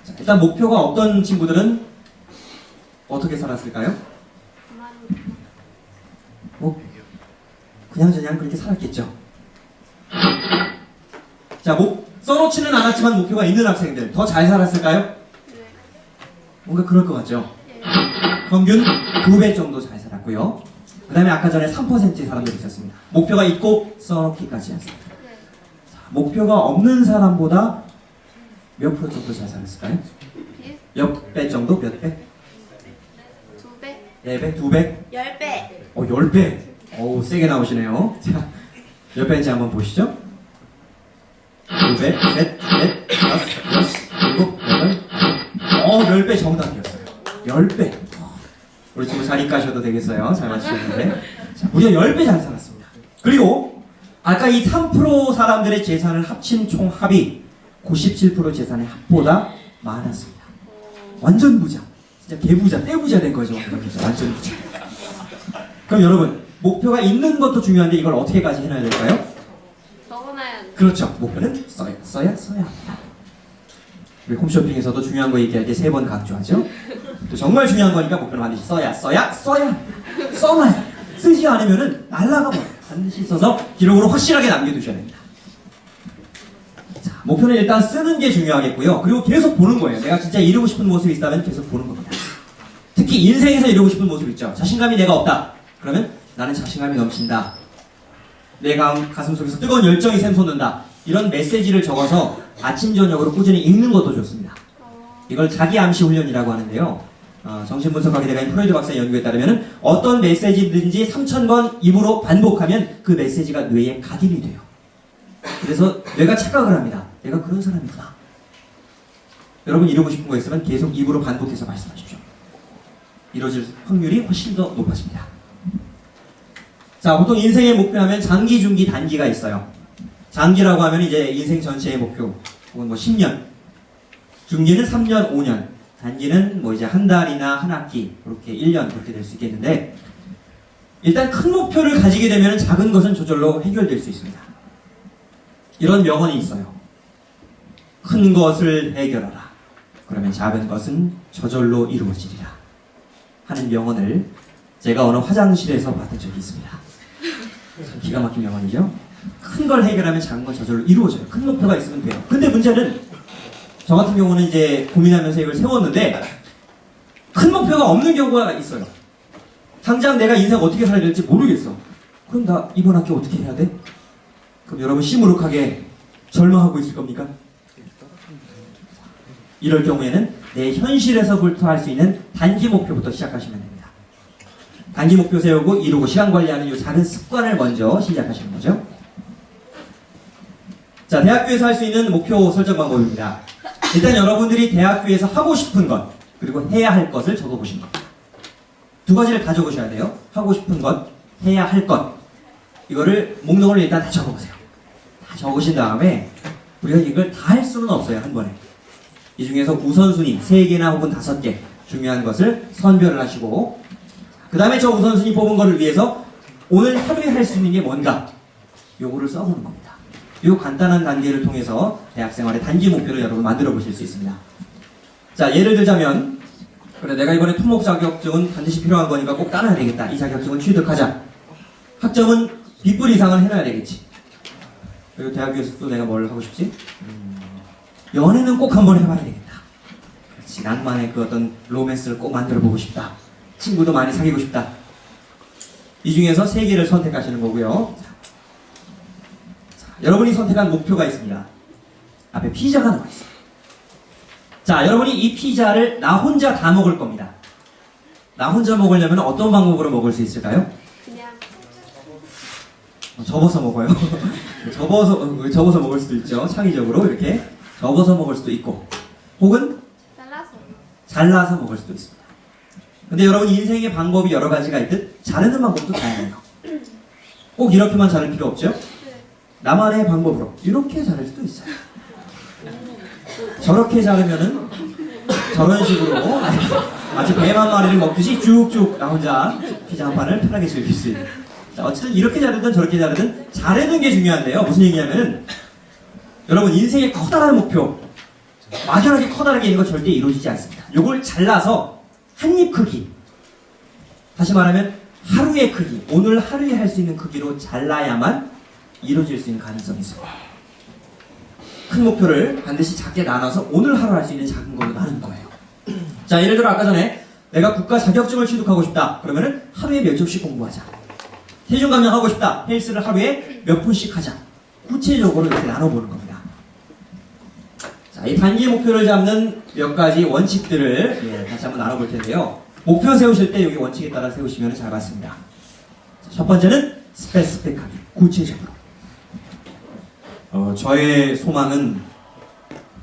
자, 일단 목표가 없던 친구들은 어떻게 살았을까요? 그냥저냥 그렇게 살았겠죠. 자, 써놓지는 않았지만 목표가 있는 학생들 더 잘 살았을까요? 네. 뭔가 그럴 것 같죠. 네. 평균 2배 정도 잘 살았고요. 그 다음에 아까 전에 3%의 사람들이 있었습니다. 목표가 있고 써놓기까지 했습니다. 네. 자, 목표가 없는 사람보다 몇 프로 정도 잘 살았을까요? 비슷? 몇 배 정도? 몇 배? 2배? 4배? 2배? 10배. 10배. 어우, 세게 나오시네요. 자, 몇 배인지 한번 보시죠. 2배, 셋, 넷, 다섯, 여섯, 일곱, 여덟. 10배 정답이었어요. 10배. 우리 친구 자리 까셔도 되겠어요. 잘 맞추셨는데. 자, 무려 10배 잘 살았습니다. 그리고 아까 이 3% 사람들의 재산을 합친 총 합이 97% 재산의 합보다 많았습니다. 완전 부자. 진짜 개부자, 떼부자 된 거죠. 완전 부자. 그럼 여러분, 목표가 있는 것도 중요한데 이걸 어떻게까지 해놔야 될까요? 적어놔야 돼. 그렇죠. 목표는 써야 합니다. 우리 홈쇼핑에서도 중요한 거 얘기할 때 3번 강조하죠. 또 정말 중요한 거니까 목표는 반드시 써놔야. 쓰지 않으면은 날라가 버려요. 반드시 써서 기록으로 확실하게 남겨두셔야 됩니다. 자, 목표는 일단 쓰는 게 중요하겠고요. 그리고 계속 보는 거예요. 내가 진짜 이루고 싶은 모습이 있다면 계속 보는 겁니다. 특히 인생에서 이루고 싶은 모습 있죠. 자신감이 내가 없다. 그러면 나는 자신감이 넘친다. 내 가슴 속에서 뜨거운 열정이 샘솟는다. 이런 메시지를 적어서 아침 저녁으로 꾸준히 읽는 것도 좋습니다. 이걸 자기 암시 훈련이라고 하는데요. 정신분석학에 대한 프로이드 박사의 연구에 따르면 어떤 메시지든지 3000번 입으로 반복하면 그 메시지가 뇌에 각인이 돼요. 그래서 뇌가 착각을 합니다. 내가 그런 사람이구나. 여러분 이루고 싶은 거 있으면 계속 입으로 반복해서 말씀하십시오. 이루어질 확률이 훨씬 더 높아집니다. 자, 보통 인생의 목표하면 장기, 중기, 단기가 있어요. 장기라고 하면 이제 인생 전체의 목표, 혹은 뭐 10년. 중기는 3년, 5년. 단기는 뭐 이제 한 달이나 한 학기, 그렇게 1년 그렇게 될 수 있겠는데, 일단 큰 목표를 가지게 되면 작은 것은 저절로 해결될 수 있습니다. 이런 명언이 있어요. 큰 것을 해결하라. 그러면 작은 것은 저절로 이루어지리라. 하는 명언을 제가 어느 화장실에서 봤던 적이 있습니다. 기가 막힌 명언이죠. 큰 걸 해결하면 작은 건 저절로 이루어져요. 큰 목표가 있으면 돼요. 근데 문제는 저 같은 경우는 이제 고민하면서 이걸 세웠는데 큰 목표가 없는 경우가 있어요. 당장 내가 인생 어떻게 살아야 될지 모르겠어. 그럼 나 이번 학기 어떻게 해야 돼? 그럼 여러분 시무룩하게 절망하고 있을 겁니까? 이럴 경우에는 내 현실에서부터 할 수 있는 단기 목표부터 시작하시면 됩니다. 단기 목표 세우고 이루고 시간 관리하는 이 작은 습관을 먼저 시작하시는 거죠. 자, 대학교에서 할 수 있는 목표 설정 방법입니다. 일단 여러분들이 대학교에서 하고 싶은 것, 그리고 해야 할 것을 적어보신 것. 두 가지를 다 적으셔야 돼요. 하고 싶은 것, 해야 할 것. 이거를 목록을 일단 다 적어보세요. 다 적으신 다음에 우리가 이걸 다 할 수는 없어요, 한 번에. 이 중에서 우선순위 3개나 혹은 5개 중요한 것을 선별을 하시고, 그 다음에 저 우선순위 뽑은 거를 위해서 오늘 하루에 할 수 있는 게 뭔가, 요거를 써보는 겁니다. 요 간단한 단계를 통해서 대학생활의 단기 목표를 여러분 만들어 보실 수 있습니다. 자, 예를 들자면, 그래, 내가 이번에 토목 자격증은 반드시 필요한 거니까 꼭 따놔야 되겠다. 이 자격증은 취득하자. 학점은 B뿔 이상은 해놔야 되겠지. 그리고 대학교에서 또 내가 뭘 하고 싶지? 연애는 꼭 한번 해봐야 되겠다. 그렇지, 낭만의 그 어떤 로맨스를 꼭 만들어 보고 싶다. 친구도 많이 사귀고 싶다. 이 중에서 3개를 선택하시는 거고요. 자, 여러분이 선택한 목표가 있습니다. 앞에 피자가 나와 있어요. 자, 여러분이 이 피자를 나 혼자 다 먹을 겁니다. 나 혼자 먹으려면 어떤 방법으로 먹을 수 있을까요? 그냥 접어서 먹어요. 접어서 먹을 수도 있죠. 창의적으로 이렇게 접어서 먹을 수도 있고, 혹은 잘라서. 잘라서 먹을 수도 있습니다. 근데 여러분, 인생의 방법이 여러 가지가 있듯 자르는 방법도 다양해요. 꼭 이렇게만 자를 필요 없죠. 네. 나만의 방법으로 이렇게 자를 수도 있어요. 저렇게 자르면은 저런 식으로 마치 뱀 한 마리를 먹듯이 쭉쭉 나 혼자 피자 한 판을 편하게 즐길 수 있는. 자, 어쨌든 이렇게 자르든 저렇게 자르든 자르는 게 중요한데요. 무슨 얘기냐면은, 여러분, 인생의 커다란 목표, 막연하게 커다랗게 있는 거 절대 이루어지지 않습니다. 요걸 잘라서 한 입 크기, 다시 말하면 하루의 크기, 오늘 하루에 할 수 있는 크기로 잘라야만 이루어질 수 있는 가능성이 있어요. 큰 목표를 반드시 작게 나눠서 오늘 하루 할 수 있는 작은 걸로 나눈 거예요. 자, 예를 들어 아까 전에 내가 국가 자격증을 취득하고 싶다. 그러면은 하루에 몇 쪽씩 공부하자. 체중 감량하고 싶다. 헬스를 하루에 몇 분씩 하자. 구체적으로 이렇게 나눠보는 겁니다. 자, 이 단기 목표를 잡는 몇 가지 원칙들을 다시 한번 나눠볼 텐데요. 목표 세우실 때 여기 원칙에 따라 세우시면 잘 맞습니다. 자, 첫 번째는 스페시픽하게, 구체적으로. 저의 소망은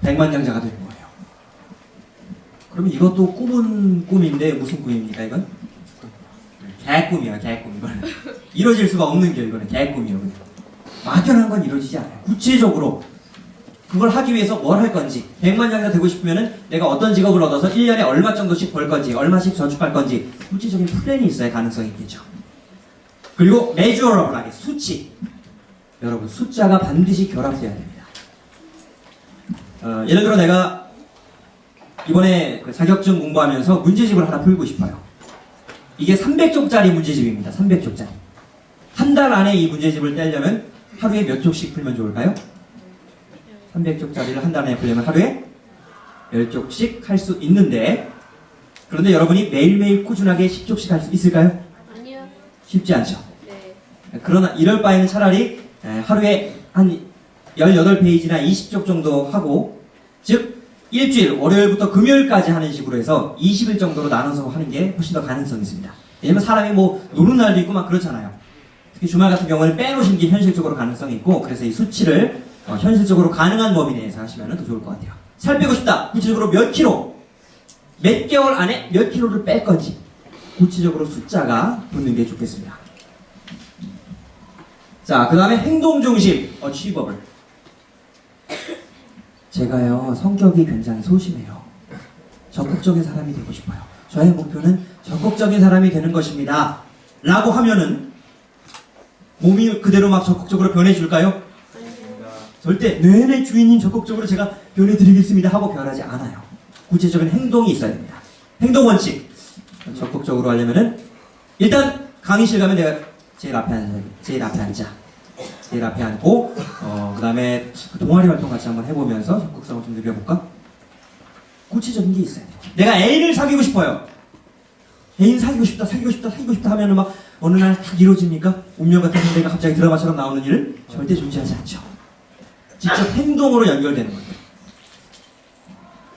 100만장자가 되는 거예요. 그러면 이것도 꿈은 꿈인데 무슨 꿈입니까, 이건? 개꿈이야, 개꿈. 이거는 이루어질 수가 없는 게, 이거는 개꿈이에요. 막연한 건 이루어지지 않아요. 구체적으로 그걸 하기 위해서 뭘 할 건지, 100만장자 되고 싶으면은 내가 어떤 직업을 얻어서 1년에 얼마 정도씩 벌 건지, 얼마씩 저축할 건지, 구체적인 플랜이 있어야 가능성이 있겠죠. 그리고 measurable하게, 수치. 여러분, 숫자가 반드시 결합돼야 됩니다. 예를 들어 내가 이번에 그 자격증 공부하면서 문제집을 하나 풀고 싶어요. 이게 300쪽짜리 문제집입니다. 300쪽짜리. 한 달 안에 이 문제집을 떼려면 하루에 몇 쪽씩 풀면 좋을까요? 300쪽짜리를 한 달 안에 풀려면 하루에 10쪽씩 할 수 있는데, 그런데 여러분이 매일매일 꾸준하게 10쪽씩 할 수 있을까요? 아니요. 쉽지 않죠. 네. 그러나 이럴 바에는 차라리 하루에 한 18페이지나 20쪽 정도 하고, 즉 일주일 월요일부터 금요일까지 하는 식으로 해서 20일 정도로 나눠서 하는 게 훨씬 더 가능성이 있습니다. 왜냐면 사람이 뭐 노는 날도 있고 막 그렇잖아요. 특히 주말 같은 경우는 빼놓으신 게 현실적으로 가능성이 있고, 그래서 이 수치를 현실적으로 가능한 범위 내에서 하시면 더 좋을 것 같아요. 살 빼고 싶다. 구체적으로 몇 킬로, 몇 개월 안에 몇 킬로를 뺄 건지 구체적으로 숫자가 붙는 게 좋겠습니다. 자, 그 다음에 행동 중심, achievable. 제가요, 성격이 굉장히 소심해요. 적극적인 사람이 되고 싶어요. 저의 목표는 적극적인 사람이 되는 것입니다. 라고 하면은 몸이 그대로 막 적극적으로 변해줄까요? 절대 네네 주인님 적극적으로 제가 변해드리겠습니다 하고 변하지 않아요. 구체적인 행동이 있어야 됩니다. 행동 원칙. 적극적으로 하려면은 일단 강의실 가면 내가 제일 앞에 앉아. 제일 앞에 앉고, 그 다음에 동아리 활동 같이 한번 해보면서 적극성을 좀 늘려볼까? 구체적인 게 있어야 돼요. 내가 애인을 사귀고 싶어요. 애인 사귀고 싶다 하면은 막 어느 날 딱 이루어집니까? 운명 같은 상대가 갑자기 드라마처럼 나오는 일은 절대 존재하지 않죠. 직접 행동으로 연결되는 거예요.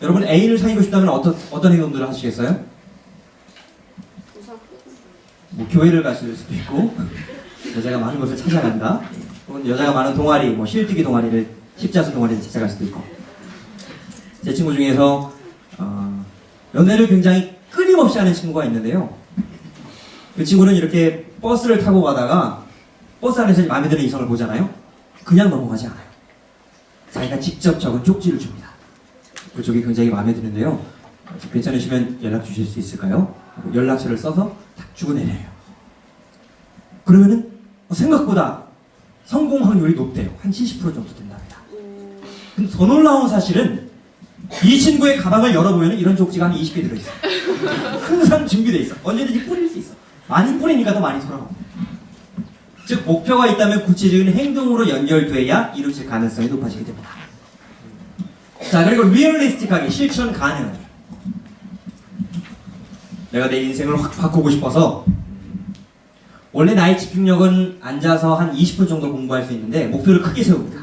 여러분, 애인을 사귀고 싶다면 어떤 행동들을 하시겠어요? 우선 뭐 교회를 가실 수도 있고, 여자가 많은 곳을 찾아간다. 혹은 여자가 많은 동아리, 뭐 실뜨기 동아리를 십자수 동아리에 찾아갈 수도 있고. 제 친구 중에서 연애를 굉장히 끊임없이 하는 친구가 있는데요. 그 친구는 이렇게 버스를 타고 가다가 버스 안에서 마음에 드는 이성을 보잖아요. 그냥 넘어가지 않아요. 자기가 직접 적은 쪽지를 줍니다. 그쪽이 굉장히 마음에 드는데요. 괜찮으시면 연락 주실 수 있을까요? 연락처를 써서 딱 주고 내려요. 그러면은 생각보다 성공 확률이 높대요. 한 70% 정도 된답니다. 근데 더 놀라운 사실은 이 친구의 가방을 열어보면 이런 쪽지가 한 20개 들어있어요. 항상 준비되어 있어. 언제든지 뿌릴 수 있어. 많이 뿌리니까 더 많이 돌아옵니다. 즉 목표가 있다면 구체적인 행동으로 연결돼야 이루어질 가능성이 높아지게 됩니다. 자, 그리고 리얼리스틱하게 실천 가능하게. 내가 내 인생을 확 바꾸고 싶어서 원래 나의 집중력은 앉아서 한 20분 정도 공부할 수 있는데 목표를 크게 세웁니다.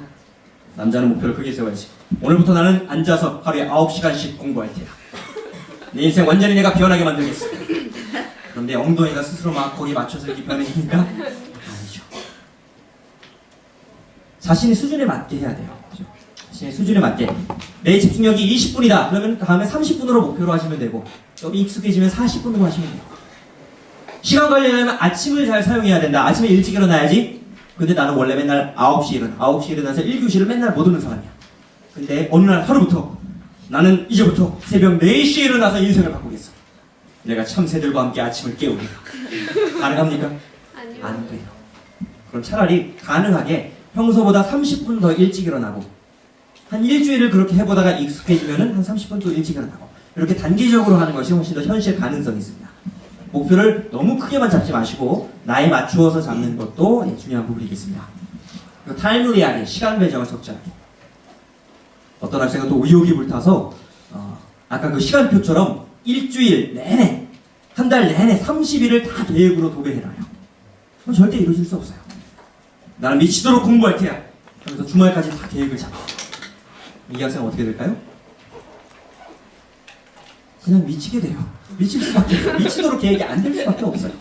남자는 목표를 크게 세워야지. 오늘부터 나는 앉아서 하루에 9시간씩 공부할 테야. 내 인생 완전히 내가 변하게 만들겠어. 그런데 엉덩이가 스스로 막 거기에 맞춰서 이렇게 변해지니까 아니죠. 자신의 수준에 맞게 해야 돼요. 그렇죠? 자신의 수준에 맞게. 내 집중력이 20분이다. 그러면 다음에 30분으로 목표로 하시면 되고 좀 익숙해지면 40분으로 하시면 돼요. 시간 관리하려면 아침을 잘 사용해야 된다. 아침에 일찍 일어나야지. 근데 나는 원래 맨날 9시에 일어나서 1교시를 맨날 못 오는 사람이야. 근데 어느 날 하루부터 나는 이제부터 새벽 4시에 일어나서 인생을 바꾸겠어. 내가 참새들과 함께 아침을 깨우리라. 가능합니까? 아니요. 안 돼요. 그럼 차라리 가능하게 평소보다 30분 더 일찍 일어나고 한 일주일을 그렇게 해보다가 익숙해지면은 한 30분 또 일찍 일어나고 이렇게 단기적으로 하는 것이 훨씬 더 현실 가능성이 있습니다. 목표를 너무 크게만 잡지 마시고 나에 맞추어서 잡는 것도 중요한 부분이겠습니다. 타임리하게 시간 배정을 적절하게. 어떤 학생은 또 의욕이 불타서 아까 그 시간표처럼 일주일 내내 한 달 내내 30일을 다 계획으로 도배해놔요. 그럼 절대 이루어질 수 없어요. 나는 미치도록 공부할 테야 하면서 주말까지 다 계획을 잡아. 이 학생은 어떻게 될까요? 그냥 미치게 돼요. 미칠 수밖에 없어요. 미치도록 계획이 안 될 수밖에 없어요.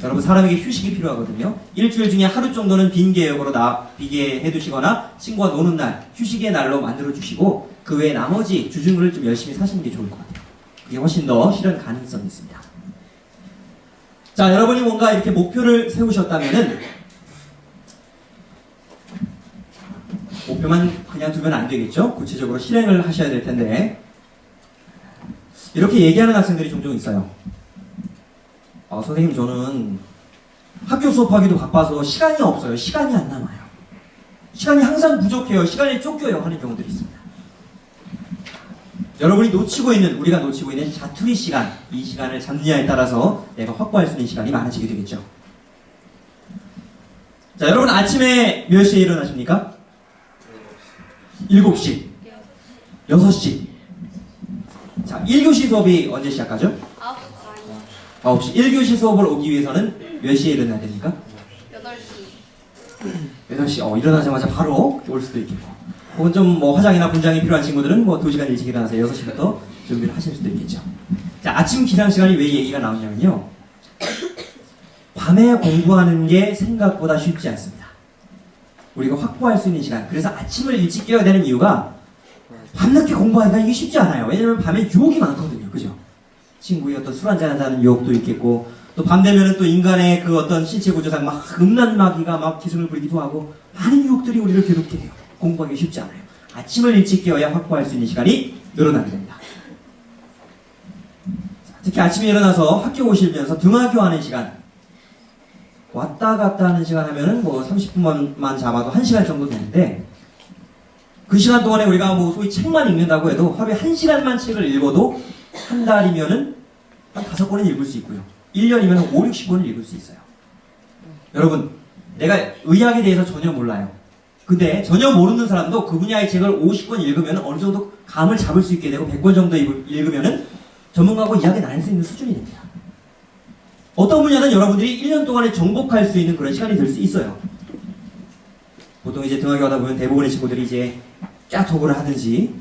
여러분 사람에게 휴식이 필요하거든요. 일주일 중에 하루 정도는 빈 계획으로 비게 해두시거나 친구와 노는 날, 휴식의 날로 만들어주시고 그 외에 나머지 주중을 좀 열심히 사시는 게 좋을 것 같아요. 그게 훨씬 더 실현 가능성이 있습니다. 자, 여러분이 뭔가 이렇게 목표를 세우셨다면은 목표만 그냥 두면 안 되겠죠? 구체적으로 실행을 하셔야 될 텐데 이렇게 얘기하는 학생들이 종종 있어요. 선생님 저는 학교 수업하기도 바빠서 시간이 없어요. 시간이 안 남아요. 시간이 항상 부족해요. 시간이 쫓겨요 하는 경우들이 있습니다. 여러분이 우리가 놓치고 있는 자투리 시간, 이 시간을 잡느냐에 따라서 내가 확보할 수 있는 시간이 많아지게 되겠죠. 자, 여러분 아침에 몇 시에 일어나십니까? 7시, 6시. 자, 1교시 수업이 언제 시작하죠? 9시. 1교시 수업을 오기 위해서는 몇 시에 일어나야 됩니까? 8시. 8시. 일어나자마자 바로 올 수도 있겠고. 혹은 좀 화장이나 분장이 필요한 친구들은 2시간 일찍 일어나서 6시부터 준비를 하실 수도 있겠죠. 자, 아침 기상 시간이 왜 얘기가 나오냐면요. 밤에 공부하는 게 생각보다 쉽지 않습니다. 우리가 확보할 수 있는 시간. 그래서 아침을 일찍 깨워야 되는 이유가 밤늦게 공부하기가 이게 쉽지 않아요. 왜냐면 밤에 유혹이 많거든요. 그죠? 친구의 어떤 술 한잔 하자는 유혹도 있겠고, 또 밤 되면은 또 인간의 그 어떤 신체 구조상 막 음란 마귀가 막 기승을 부리기도 하고, 많은 유혹들이 우리를 괴롭게 해요. 공부하기 쉽지 않아요. 아침을 일찍 깨워야 확보할 수 있는 시간이 늘어나게 됩니다. 특히 아침에 일어나서 학교 오시면서 등하교 하는 시간, 왔다 갔다 하는 시간 하면은 30분만 잡아도 1시간 정도 되는데, 그 시간 동안에 우리가 소위 책만 읽는다고 해도 하루에 1시간만 책을 읽어도 한 달이면은 한 5권은 읽을 수 있고요. 1년이면 한 5, 60권을 읽을 수 있어요. 여러분, 내가 의학에 대해서 전혀 몰라요. 근데 전혀 모르는 사람도 그 분야의 책을 50권 읽으면 어느 정도 감을 잡을 수 있게 되고 100권 정도 읽으면은 전문가하고 이야기 나눌 수 있는 수준이 됩니다. 어떤 분야는 여러분들이 1년 동안에 정복할 수 있는 그런 시간이 될 수 있어요. 보통 이제 등하교 하다 보면 대부분의 친구들이 이제 짜톡을 하든지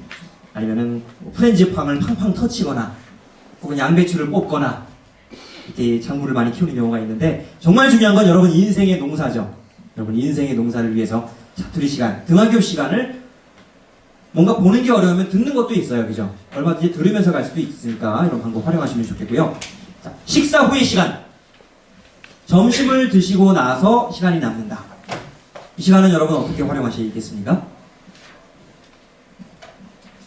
아니면은 프렌즈팜을 팡팡 터치거나 혹은 양배추를 뽑거나 이렇게 작물을 많이 키우는 경우가 있는데, 정말 중요한 건 여러분 인생의 농사죠. 여러분 인생의 농사를 위해서 자투리 시간, 등하교 시간을 뭔가 보는 게 어려우면 듣는 것도 있어요. 그죠? 얼마든지 들으면서 갈 수도 있으니까 이런 방법 활용하시면 좋겠고요. 자, 식사 후의 시간. 점심을 드시고 나서 시간이 남는다. 이 시간은 여러분 어떻게 활용하시겠습니까?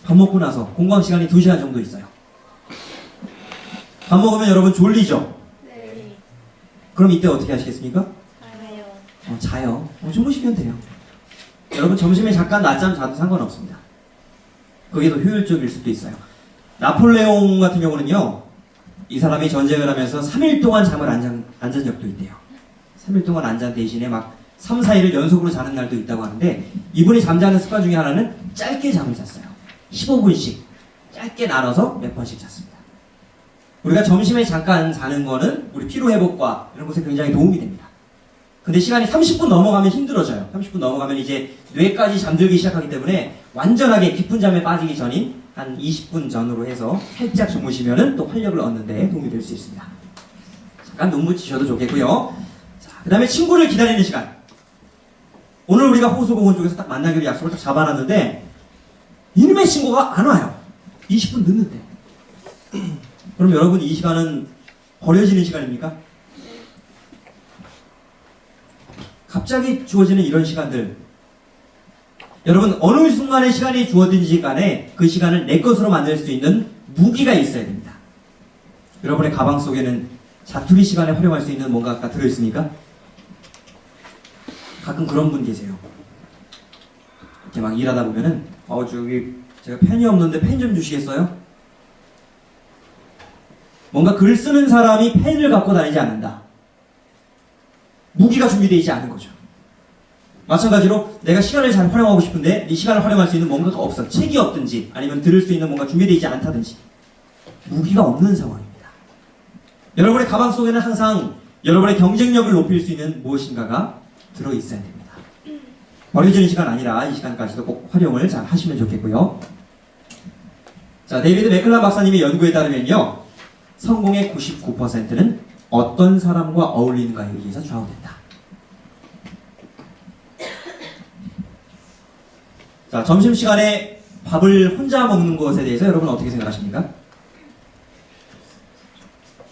밥 먹고 나서 공강 시간이 2시간 정도 있어요. 밥 먹으면 여러분 졸리죠? 네. 그럼 이때 어떻게 하시겠습니까? 잘해요. 자요. 주무시면 돼요. 여러분 점심에 잠깐 낮잠 자도 상관없습니다. 그게 더 효율적일 수도 있어요. 나폴레옹 같은 경우는요, 이 사람이 전쟁을 하면서 3일 동안 잠을 안 잔 적도 있대요. 3일 동안 안 잔 대신에 막 3, 4일을 연속으로 자는 날도 있다고 하는데, 이분이 잠자는 습관 중에 하나는 짧게 잠을 잤어요. 15분씩 짧게 나눠서 몇 번씩 잤습니다. 우리가 점심에 잠깐 자는 거는 우리 피로회복과 이런 것에 굉장히 도움이 됩니다. 근데 시간이 30분 넘어가면 힘들어져요. 30분 넘어가면 이제 뇌까지 잠들기 시작하기 때문에 완전하게 깊은 잠에 빠지기 전인 한 20분 전으로 해서 살짝 주무시면은 또 활력을 얻는 데 도움이 될 수 있습니다. 잠깐 눈 붙이셔도 좋겠고요. 자, 그 다음에 친구를 기다리는 시간. 오늘 우리가 호수공원 쪽에서 딱 만나기로 약속을 딱 잡아놨는데 이놈의 친구가 안 와요. 20분 늦는데. 그럼 여러분 이 시간은 버려지는 시간입니까? 갑자기 주어지는 이런 시간들, 여러분 어느 순간에 시간이 주어진지 간에 그 시간을 내 것으로 만들 수 있는 무기가 있어야 됩니다. 여러분의 가방 속에는 자투리 시간에 활용할 수 있는 뭔가가 들어있습니까? 가끔 그런 분 계세요. 이렇게 막 일하다 보면은 저기 제가 펜이 없는데 펜 좀 주시겠어요? 뭔가 글 쓰는 사람이 펜을 갖고 다니지 않는다. 무기가 준비되어 있지 않은 거죠. 마찬가지로 내가 시간을 잘 활용하고 싶은데 이 시간을 활용할 수 있는 뭔가가 없어. 책이 없든지 아니면 들을 수 있는 뭔가 준비되어 있지 않다든지 무기가 없는 상황입니다. 여러분의 가방 속에는 항상 여러분의 경쟁력을 높일 수 있는 무엇인가가 들어있어야 됩니다. 버려지는 시간 아니라 이 시간까지도 꼭 활용을 잘 하시면 좋겠고요. 자, 데이비드 맥클란 박사님의 연구에 따르면요, 성공의 99%는 어떤 사람과 어울리는가에 의해서 좌우된다. 자, 점심시간에 밥을 혼자 먹는 것에 대해서 여러분 어떻게 생각하십니까?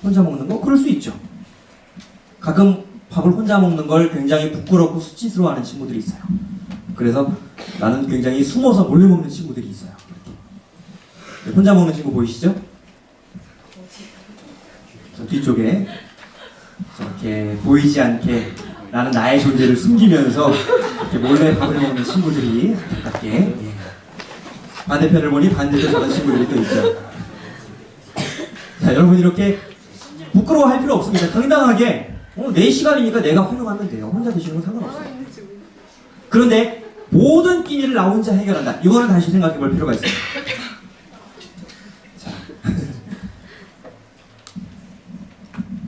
혼자 먹는 거? 그럴 수 있죠. 가끔 밥을 혼자 먹는 걸 굉장히 부끄럽고 수치스러워하는 친구들이 있어요. 그래서 나는 굉장히 숨어서 몰래 먹는 친구들이 있어요. 이렇게. 혼자 먹는 친구 보이시죠? 저 뒤쪽에 저렇게 보이지 않게 나는 나의 존재를 숨기면서 이렇게 몰래 밥을 먹는 친구들이 안타깝게, 예. 반대편을 보니 반대편 저런 친구들이 또 있죠. 자, 여러분 이렇게 부끄러워할 필요 없습니다. 당당하게 내 시간이니까 내가 활용하면 돼요. 혼자 드시는 건 상관없어요. 그런데 모든 끼니를 나 혼자 해결한다. 이거는 다시 생각해 볼 필요가 있어요. 자.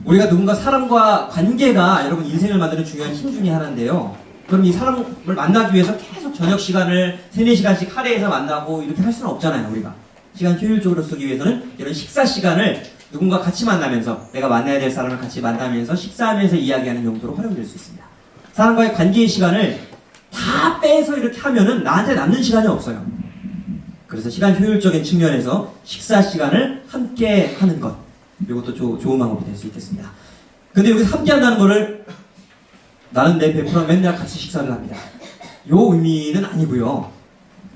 우리가 누군가 사람과 관계가 여러분 인생을 만드는 중요한 힘 중에 하나인데요. 그럼 이 사람을 만나기 위해서 계속 저녁 시간을 3, 4시간씩 할애해서 만나고 이렇게 할 수는 없잖아요. 우리가 시간 효율적으로 쓰기 위해서는 이런 식사 시간을 누군가 같이 만나면서, 내가 만나야 될 사람을 같이 만나면서 식사하면서 이야기하는 용도로 활용될 수 있습니다. 사람과의 관계의 시간을 다 빼서 이렇게 하면은 나한테 남는 시간이 없어요. 그래서 시간 효율적인 측면에서 식사 시간을 함께 하는 것, 이것도 좋은 방법이 될 수 있겠습니다. 근데 여기서 함께 한다는 거를 나는 내 베프랑 맨날 같이 식사를 합니다, 요 의미는 아니고요.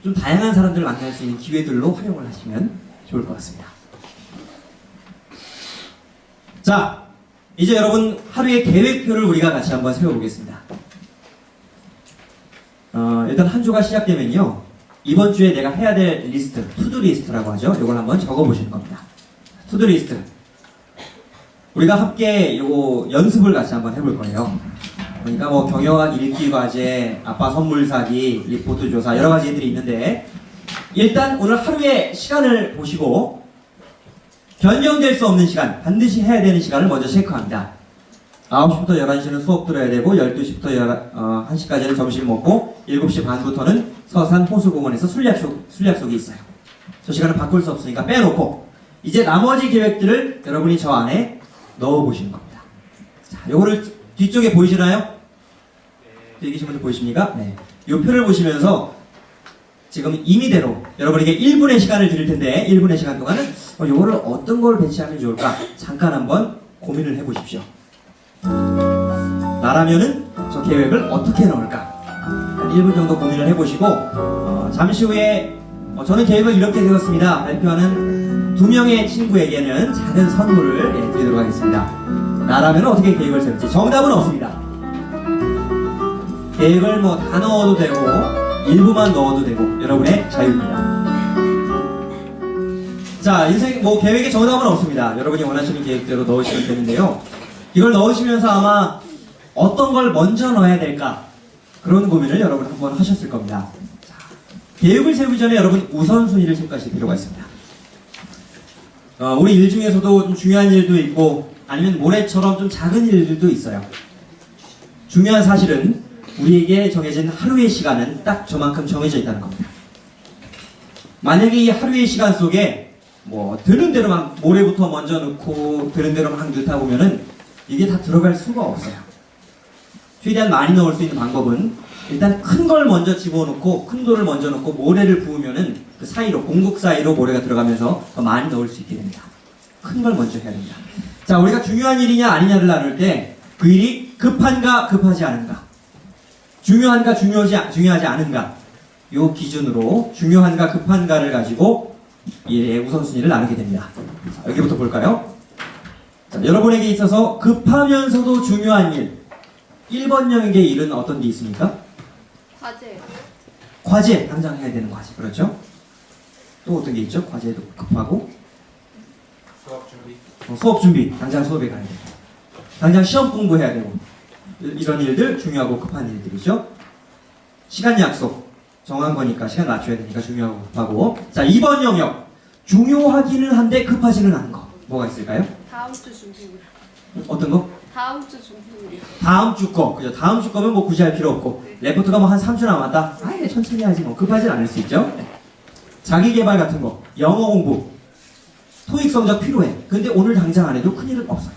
좀 다양한 사람들을 만날 수 있는 기회들로 활용을 하시면 좋을 것 같습니다. 자, 이제 여러분 하루의 계획표를 우리가 같이 한번 세워보겠습니다. 일단 한 주가 시작되면요, 이번 주에 내가 해야 될 리스트, 투두 리스트라고 하죠. 이걸 한번 적어보시는 겁니다. 투두 리스트. 우리가 함께 요거 연습을 같이 한번 해볼 거예요. 그러니까 뭐 경영학 읽기 과제, 아빠 선물 사기, 리포트 조사, 여러 가지 애들이 있는데, 일단 오늘 하루의 시간을 보시고 변경될 수 없는 시간, 반드시 해야 되는 시간을 먼저 체크합니다. 9시부터 11시는 수업 들어야 되고, 12시부터 1시까지는 점심 먹고, 7시 반부터는 서산 호수공원에서 술 약속이 있어요. 저 시간은 바꿀 수 없으니까 빼놓고, 이제 나머지 계획들을 여러분이 저 안에 넣어보시는 겁니다. 자, 요거를 뒤쪽에 보이시나요? 뒤에 계신 분들 보이십니까? 네. 요 표를 보시면서 지금 임의대로 여러분에게 1분의 시간을 드릴 텐데 1분의 시간 동안은 요거를 어떤 걸 배치하면 좋을까 잠깐 한번 고민을 해보십시오. 나라면은 저 계획을 어떻게 넣을까 1분 정도 고민을 해보시고 잠시 후에 저는 계획을 이렇게 세웠습니다 발표하는 2명의 친구에게는 작은 선물을 드리도록 하겠습니다. 나라면 어떻게 계획을 세울지 정답은 없습니다. 계획을 뭐 다 넣어도 되고 일부만 넣어도 되고 여러분의 자유입니다. 자, 인생 뭐 계획에 정답은 없습니다. 여러분이 원하시는 계획대로 넣으시면 되는데요. 이걸 넣으시면서 아마 어떤 걸 먼저 넣어야 될까 그런 고민을 여러분 한번 하셨을 겁니다. 자, 계획을 세우기 전에 여러분 우선순위를 체크하실 필요가 있습니다. 우리 일 중에서도 좀 중요한 일도 있고 아니면 모래처럼 좀 작은 일들도 있어요. 중요한 사실은 우리에게 정해진 하루의 시간은 딱 저만큼 정해져 있다는 겁니다. 만약에 이 하루의 시간 속에 뭐 드는 대로 막 모래부터 먼저 넣고 드는 대로 막 넣다 보면은 이게 다 들어갈 수가 없어요. 최대한 많이 넣을 수 있는 방법은 일단 큰 걸 먼저 집어넣고 큰 돌을 먼저 넣고 모래를 부으면은 그 사이로 공국 사이로 모래가 들어가면서 더 많이 넣을 수 있게 됩니다. 큰 걸 먼저 해야 됩니다. 자, 우리가 중요한 일이냐 아니냐를 나눌 때 그 일이 급한가 급하지 않은가 중요한가 중요하지 않은가 요 기준으로 중요한가 급한가를 가지고 일의 우선순위를 나누게 됩니다. 자, 여기부터 볼까요? 자, 여러분에게 있어서 급하면서도 중요한 일 1번형에게 일은 어떤 게 있습니까? 과제. 과제, 당장 해야 되는 과제, 그렇죠? 또 어떤 게 있죠? 과제도 급하고 수업 준비, 당장 수업에 가야 되고 당장 시험 공부해야 되고 이런 일들 중요하고 급한 일들이죠. 시간 약속 정한 거니까 시간 맞춰야 되니까 중요하고 급하고. 자, 2번 영역 중요하기는 한데 급하지는 않은 거 뭐가 있을까요? 다음 주 준비물. 어떤 거? 다음 주 준비물이요. 다음 주 거, 그죠? 다음 주 거면 뭐 굳이 할 필요 없고 레포트가 뭐 한 3주 남았다? 아예 천천히 하지 뭐 급하진 않을 수 있죠. 자기 개발 같은 거, 영어 공부, 토익 성적 필요해. 근데 오늘 당장 안 해도 큰일은 없어요.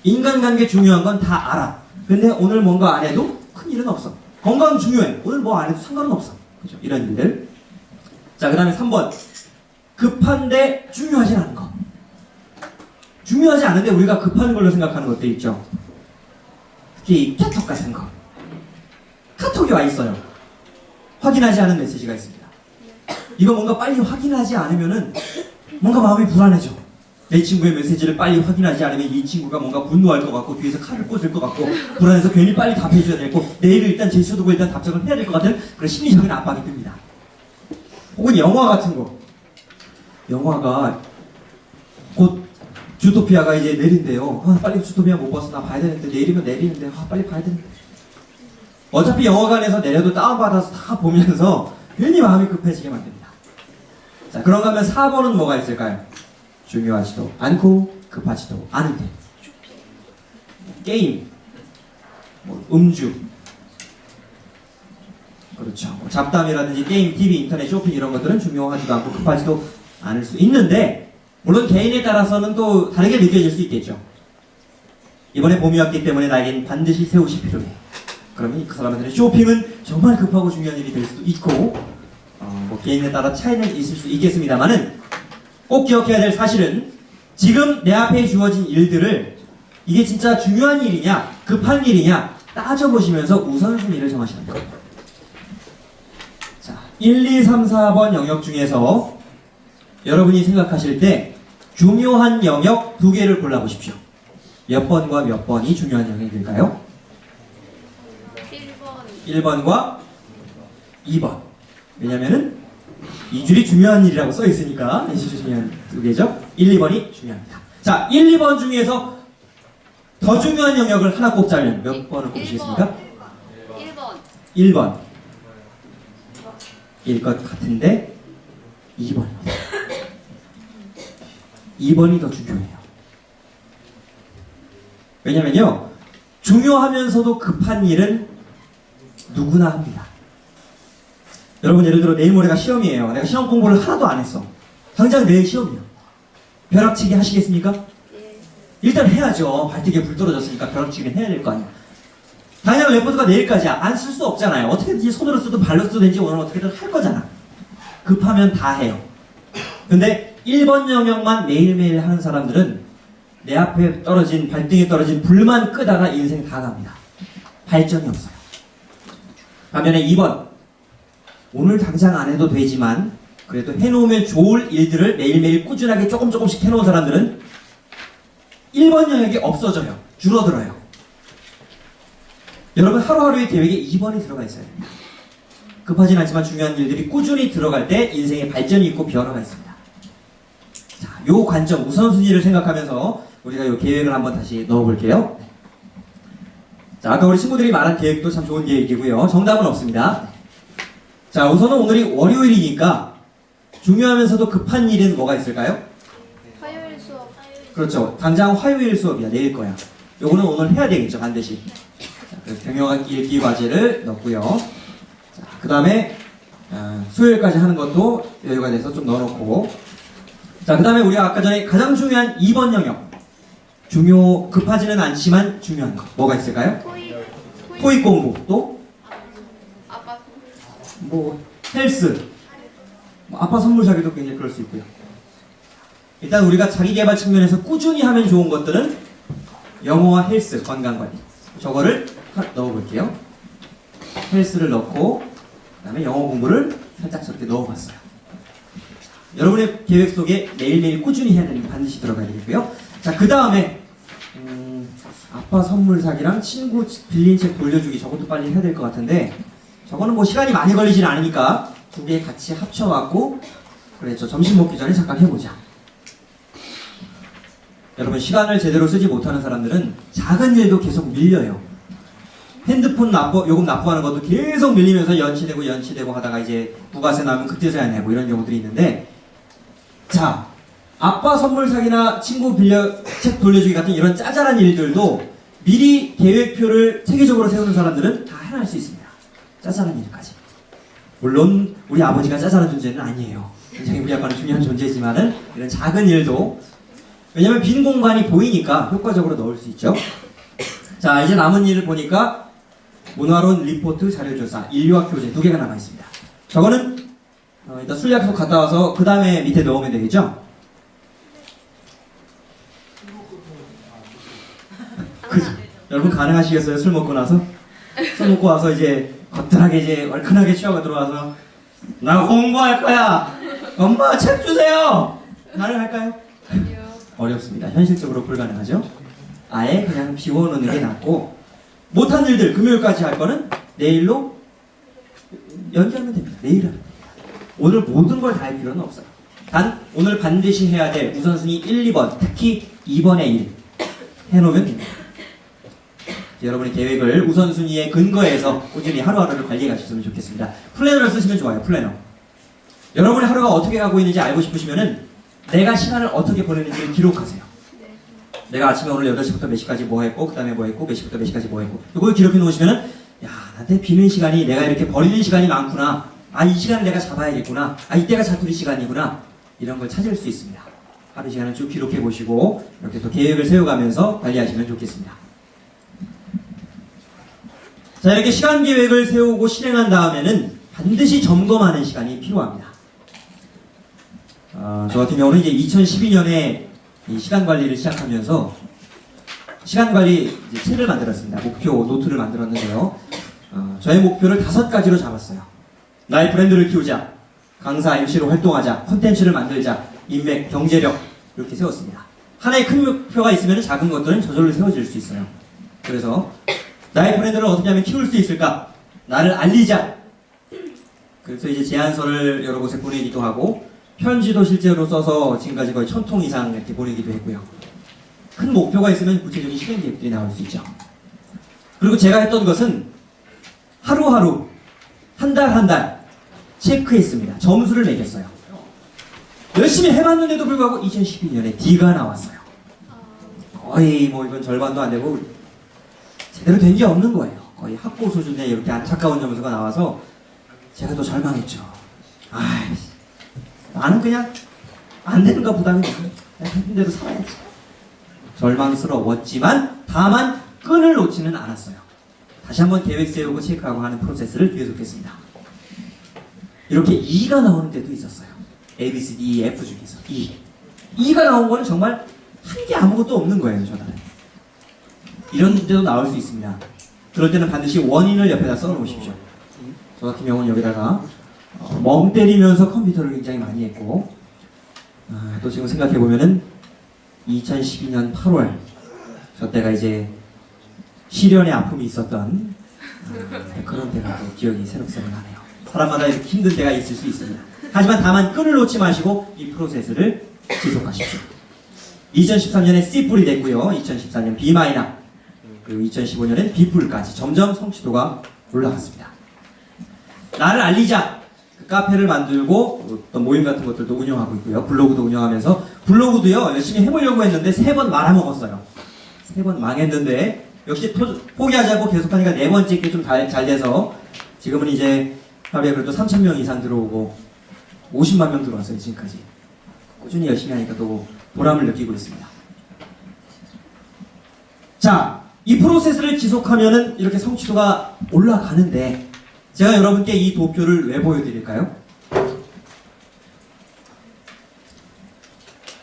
인간관계 중요한 건 다 알아. 근데 오늘 뭔가 안 해도 큰일은 없어. 건강 중요해. 오늘 뭐 안 해도 상관은 없어. 그죠? 이런 일들. 자, 그 다음에 3번. 급한데 중요하진 않은 거. 중요하지 않은데 우리가 급한 걸로 생각하는 것도 있죠. 특히 카톡 같은 거. 카톡이 와 있어요. 확인하지 않은 메시지가 있습니다. 이거 뭔가 빨리 확인하지 않으면은 뭔가 마음이 불안해져. 내 친구의 메시지를 빨리 확인하지 않으면 이 친구가 뭔가 분노할 것 같고 뒤에서 칼을 꽂을 것 같고 불안해서 괜히 빨리 답해줘야 되고 내일 일단 제출두고 일단 답장을 해야 될 것 같은 그런 심리적인 압박이 듭니다. 혹은 영화 같은 거. 영화가 곧 주토피아가 이제 내린대요. 빨리 주토피아 못 봤어. 나 봐야 되는데 내리면 내리는데 빨리 봐야 되는데. 어차피 영화관에서 내려도 다운받아서 다 보면서 괜히 마음이 급해지게 만듭니다. 자, 그런가 하면 4번은 뭐가 있을까요? 중요하지도 않고 급하지도 않은데. 게임, 뭐 음주, 그렇죠. 뭐 잡담이라든지 게임, TV, 인터넷, 쇼핑 이런 것들은 중요하지도 않고 급하지도 않을 수 있는데 물론 개인에 따라서는 또 다르게 느껴질 수 있겠죠. 이번에 봄이 왔기 때문에 나에겐 반드시 새 옷이 필요해. 그러면 그 사람한테는 쇼핑은 정말 급하고 중요한 일이 될 수도 있고 뭐 개인에 따라 차이는 있을 수 있겠습니다만은 꼭 기억해야 될 사실은 지금 내 앞에 주어진 일들을 이게 진짜 중요한 일이냐 급한 일이냐 따져보시면서 우선순위를 정하시는 거예요. 자, 1, 2, 3, 4번 영역 중에서 여러분이 생각하실 때 중요한 영역 2개를 골라보십시오. 몇 번과 몇 번이 중요한 영역일까요? 1번. 1번과 2번. 왜냐면은 이 줄이 중요한 일이라고 써 있으니까 이 줄이 중요한 2개죠. 1, 2번이 중요합니다. 자, 1, 2번 중에서 더 중요한 영역을 하나 꼽자면 몇 번을 꼽으시겠습니까? 1번. 1번. 일 것 같은데 2번. 2번이 더 중요해요. 왜냐면요, 중요하면서도 급한 일은 누구나 합니다. 여러분 예를 들어 내일 모레가 시험이에요. 내가 시험 공부를 하나도 안 했어. 당장 내일 시험이야. 벼락치기 하시겠습니까? 예. 일단 해야죠. 발등에 불 떨어졌으니까 벼락치기는 해야 될 거 아니야. 당장 레포트가 내일까지야. 안 쓸 수 없잖아요. 어떻게든지 손으로 쓰든 발로 쓰든지 오늘 어떻게든 할 거잖아. 급하면 다 해요. 근데 1번 영역만 매일매일 하는 사람들은 내 앞에 떨어진, 발등에 떨어진 불만 끄다가 인생 다 갑니다. 발전이 없어요. 반면에 2번, 오늘 당장 안 해도 되지만 그래도 해놓으면 좋을 일들을 매일매일 꾸준하게 조금씩 해놓은 사람들은 1번 영역이 없어져요. 줄어들어요. 여러분 하루하루의 계획에 2번이 들어가 있어야 됩니다. 급하진 않지만 중요한 일들이 꾸준히 들어갈 때 인생의 발전이 있고 변화가 있습니다. 자, 요 관점, 우선순위를 생각하면서 우리가 요 계획을 한번 다시 넣어볼게요. 자, 아까 우리 친구들이 말한 계획도 참 좋은 계획이고요. 정답은 없습니다. 자, 우선은 오늘이 월요일이니까 중요하면서도 급한 일은 뭐가 있을까요? 화요일 수업. 그렇죠. 당장 화요일 수업이야. 내일 거야. 요거는 오늘 해야 되겠죠. 반드시. 자, 그래서 경영 읽기 과제를 넣고요. 자, 그 다음에 수요일까지 하는 것도 여유가 돼서 좀 넣어놓고, 자, 그 다음에 우리가 아까 전에 가장 중요한 2번 영역, 급하지는 않지만 중요한 거 뭐가 있을까요? 토익 공부, 또 아빠. 뭐 헬스, 뭐 아빠 선물 사기도 굉장히 그럴 수 있고요. 일단 우리가 자기개발 측면에서 꾸준히 하면 좋은 것들은 영어와 헬스, 건강관리, 저거를 넣어볼게요. 헬스를 넣고 그 다음에 영어 공부를 살짝 저렇게 넣어봤어요. 여러분의 계획 속에 매일매일 꾸준히 해야 되는 게 반드시 들어가야 되겠고요. 자, 그 다음에 아빠 선물 사기랑 친구 빌린 책 돌려주기, 저것도 빨리 해야 될 것 같은데 저거는 뭐 시간이 많이 걸리진 않으니까 두 개 같이 합쳐갖고 그래, 저 점심 먹기 전에 잠깐 해보자. 여러분 시간을 제대로 쓰지 못하는 사람들은 작은 일도 계속 밀려요. 핸드폰 요금 납부하는 것도 계속 밀리면서 연치되고 하다가 이제 부가세 나오면 그때서야 내고 이런 경우들이 있는데, 자, 아빠 선물 사기나 친구 책 돌려주기 같은 이런 짜잘한 일들도 미리 계획표를 체계적으로 세우는 사람들은 다 해낼 수 있습니다. 짜잘한 일까지. 물론 우리 아버지가 짜잘한 존재는 아니에요. 굉장히 우리 아빠는 중요한 존재지만은 이런 작은 일도, 왜냐면 빈 공간이 보이니까 효과적으로 넣을 수 있죠. 자, 이제 남은 일을 보니까 문화론, 리포트, 자료조사, 인류학 교재 2개가 남아있습니다. 저거는 일단 술 약속 갔다 와서 그 다음에 밑에 넣으면 되겠죠? 그죠? 여러분 가능하시겠어요? 술 먹고 나서? 술 먹고 와서 이제 거뜬하게 이제 얼큰하게 취하고 들어와서 나 공부할 거야! 엄마 책 주세요! 가능할까요? 아니요. 어렵습니다. 현실적으로 불가능하죠? 아예 그냥 비워놓는 게 낫고, 못한 일들 금요일까지 할 거는 내일로 연기하면 됩니다. 내일 하면 됩니다. 오늘 모든 걸 다 할 필요는 없어요. 단 오늘 반드시 해야 될 우선순위 1, 2번, 특히 2번의 일 해놓으면 됩니다. 여러분의 계획을 우선순위에 근거해서 꾸준히 하루하루를 관리해 가셨으면 좋겠습니다. 플래너를 쓰시면 좋아요. 플래너. 여러분의 하루가 어떻게 가고 있는지 알고 싶으시면은 내가 시간을 어떻게 보내는지를 기록하세요. 내가 아침에 오늘 8시부터 몇 시까지 뭐 했고, 그 다음에 뭐 했고, 몇 시부터 몇 시까지 뭐 했고, 이걸 기록해 놓으시면은, 야, 나한테 비는 시간이, 내가 이렇게 버리는 시간이 많구나. 아, 이 시간을 내가 잡아야겠구나. 아, 이때가 자투리 시간이구나. 이런 걸 찾을 수 있습니다. 하루 시간을 쭉 기록해 보시고, 이렇게 또 계획을 세워가면서 관리하시면 좋겠습니다. 자, 이렇게 시간 계획을 세우고 실행한 다음에는 반드시 점검하는 시간이 필요합니다. 저 같은 경우는 이제 2012년에 이 시간 관리를 시작하면서 시간 관리 이제 책을 만들었습니다. 목표 노트를 만들었는데요. 저의 목표를 5가지로 잡았어요. 나의 브랜드를 키우자, 강사 MC로 활동하자, 콘텐츠를 만들자, 인맥, 경제력, 이렇게 세웠습니다. 하나의 큰 목표가 있으면 작은 것들은 저절로 세워질 수 있어요. 그래서 나의 브랜드를 어떻게 하면 키울 수 있을까? 나를 알리자. 그래서 이제 제안서를 여러 곳에 보내기도 하고, 편지도 실제로 써서 지금까지 거의 1000통 이상 이렇게 보내기도 했고요. 큰 목표가 있으면 구체적인 실행 계획들이 나올 수 있죠. 그리고 제가 했던 것은 하루하루, 한 달 한 달 체크했습니다. 점수를 매겼어요. 열심히 해봤는데도 불구하고 2012년에 D가 나왔어요. 거의 뭐 이건 절반도 안 되고 제대로 된 게 없는 거예요. 거의 학고 수준의 이렇게 안타까운 점수가 나와서 제가 또 절망했죠. 아이씨, 나는 그냥 안 되는가 부담이 되고 했는데도 살아야지. 절망스러웠지만 다만 끈을 놓지는 않았어요. 다시 한번 계획 세우고 체크하고 하는 프로세스를 계속했습니다. 이렇게 2가 나오는 때도 있었어요. A, B, C, D, E, F 중에서 2. 2가 나온 거는 정말 한 게 아무것도 없는 거예요, 저는. 이런 데도 나올 수 있습니다. 그럴 때는 반드시 원인을 옆에다 써놓으십시오. 저 같은 경우는 여기다가 멍 때리면서 컴퓨터를 굉장히 많이 했고, 또 지금 생각해보면은 2012년 8월 저 때가 이제 시련의 아픔이 있었던 그런 때가 또 기억이 새록새록하네요. 사람마다 이렇게 힘든 때가 있을 수 있습니다. 하지만 다만 끈을 놓지 마시고 이 프로세스를 지속하십시오. 2013년에 C뿔이 됐고요. 2014년 B 마이너, 그리고 2015년엔 B뿔까지 점점 성취도가 올라갔습니다. 나를 알리자! 그 카페를 만들고 어떤 모임 같은 것들도 운영하고 있고요. 블로그도 운영하면서 블로그도요 열심히 해보려고 했는데 3번 말아먹었어요. 3번 망했는데 역시 포기하지 않고 계속하니까 4번째 게 좀 잘 돼서 지금은 이제 하루에 그래도 3,000명 이상 들어오고 50만 명 들어왔어요. 지금까지 꾸준히 열심히 하니까 또 보람을 느끼고 있습니다. 자, 이 프로세스를 지속하면은 이렇게 성취도가 올라가는데 제가 여러분께 이 도표를 왜 보여드릴까요?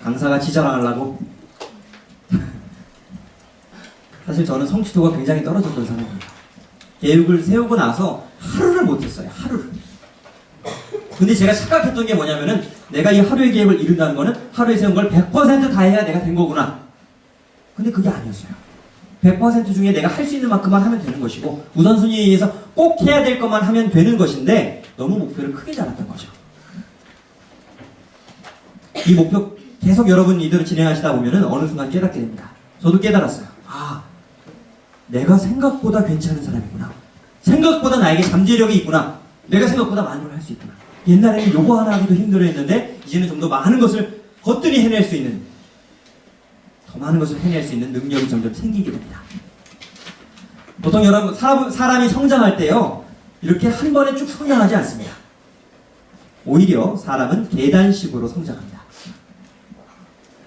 강사가 지자랑하려고? 사실 저는 성취도가 굉장히 떨어졌던 사람입니다. 계획을 세우고 나서 하루를 못했어요. 하루를. 근데 제가 착각했던 게 뭐냐면은 내가 이 하루의 계획을 이룬다는 거는 하루에 세운 걸 100% 다 해야 내가 된 거구나. 근데 그게 아니었어요. 100% 중에 내가 할 수 있는 만큼만 하면 되는 것이고 우선순위에 의해서 꼭 해야 될 것만 하면 되는 것인데 너무 목표를 크게 잡았던 거죠. 이 목표 계속 여러분 이대로 진행하시다 보면은 어느 순간 깨닫게 됩니다. 저도 깨달았어요. 아, 내가 생각보다 괜찮은 사람이구나. 생각보다 나에게 잠재력이 있구나. 내가 생각보다 많은 걸 할 수 있구나. 옛날에는 요거 하나 하기도 힘들어했는데 이제는 좀 더 많은 것을 거뜬히 해낼 수 있는, 더 많은 것을 해낼 수 있는 능력이 점점 생기게 됩니다. 보통 여러분 사람이 성장할 때요 이렇게 한 번에 쭉 성장하지 않습니다. 오히려 사람은 계단식으로 성장합니다.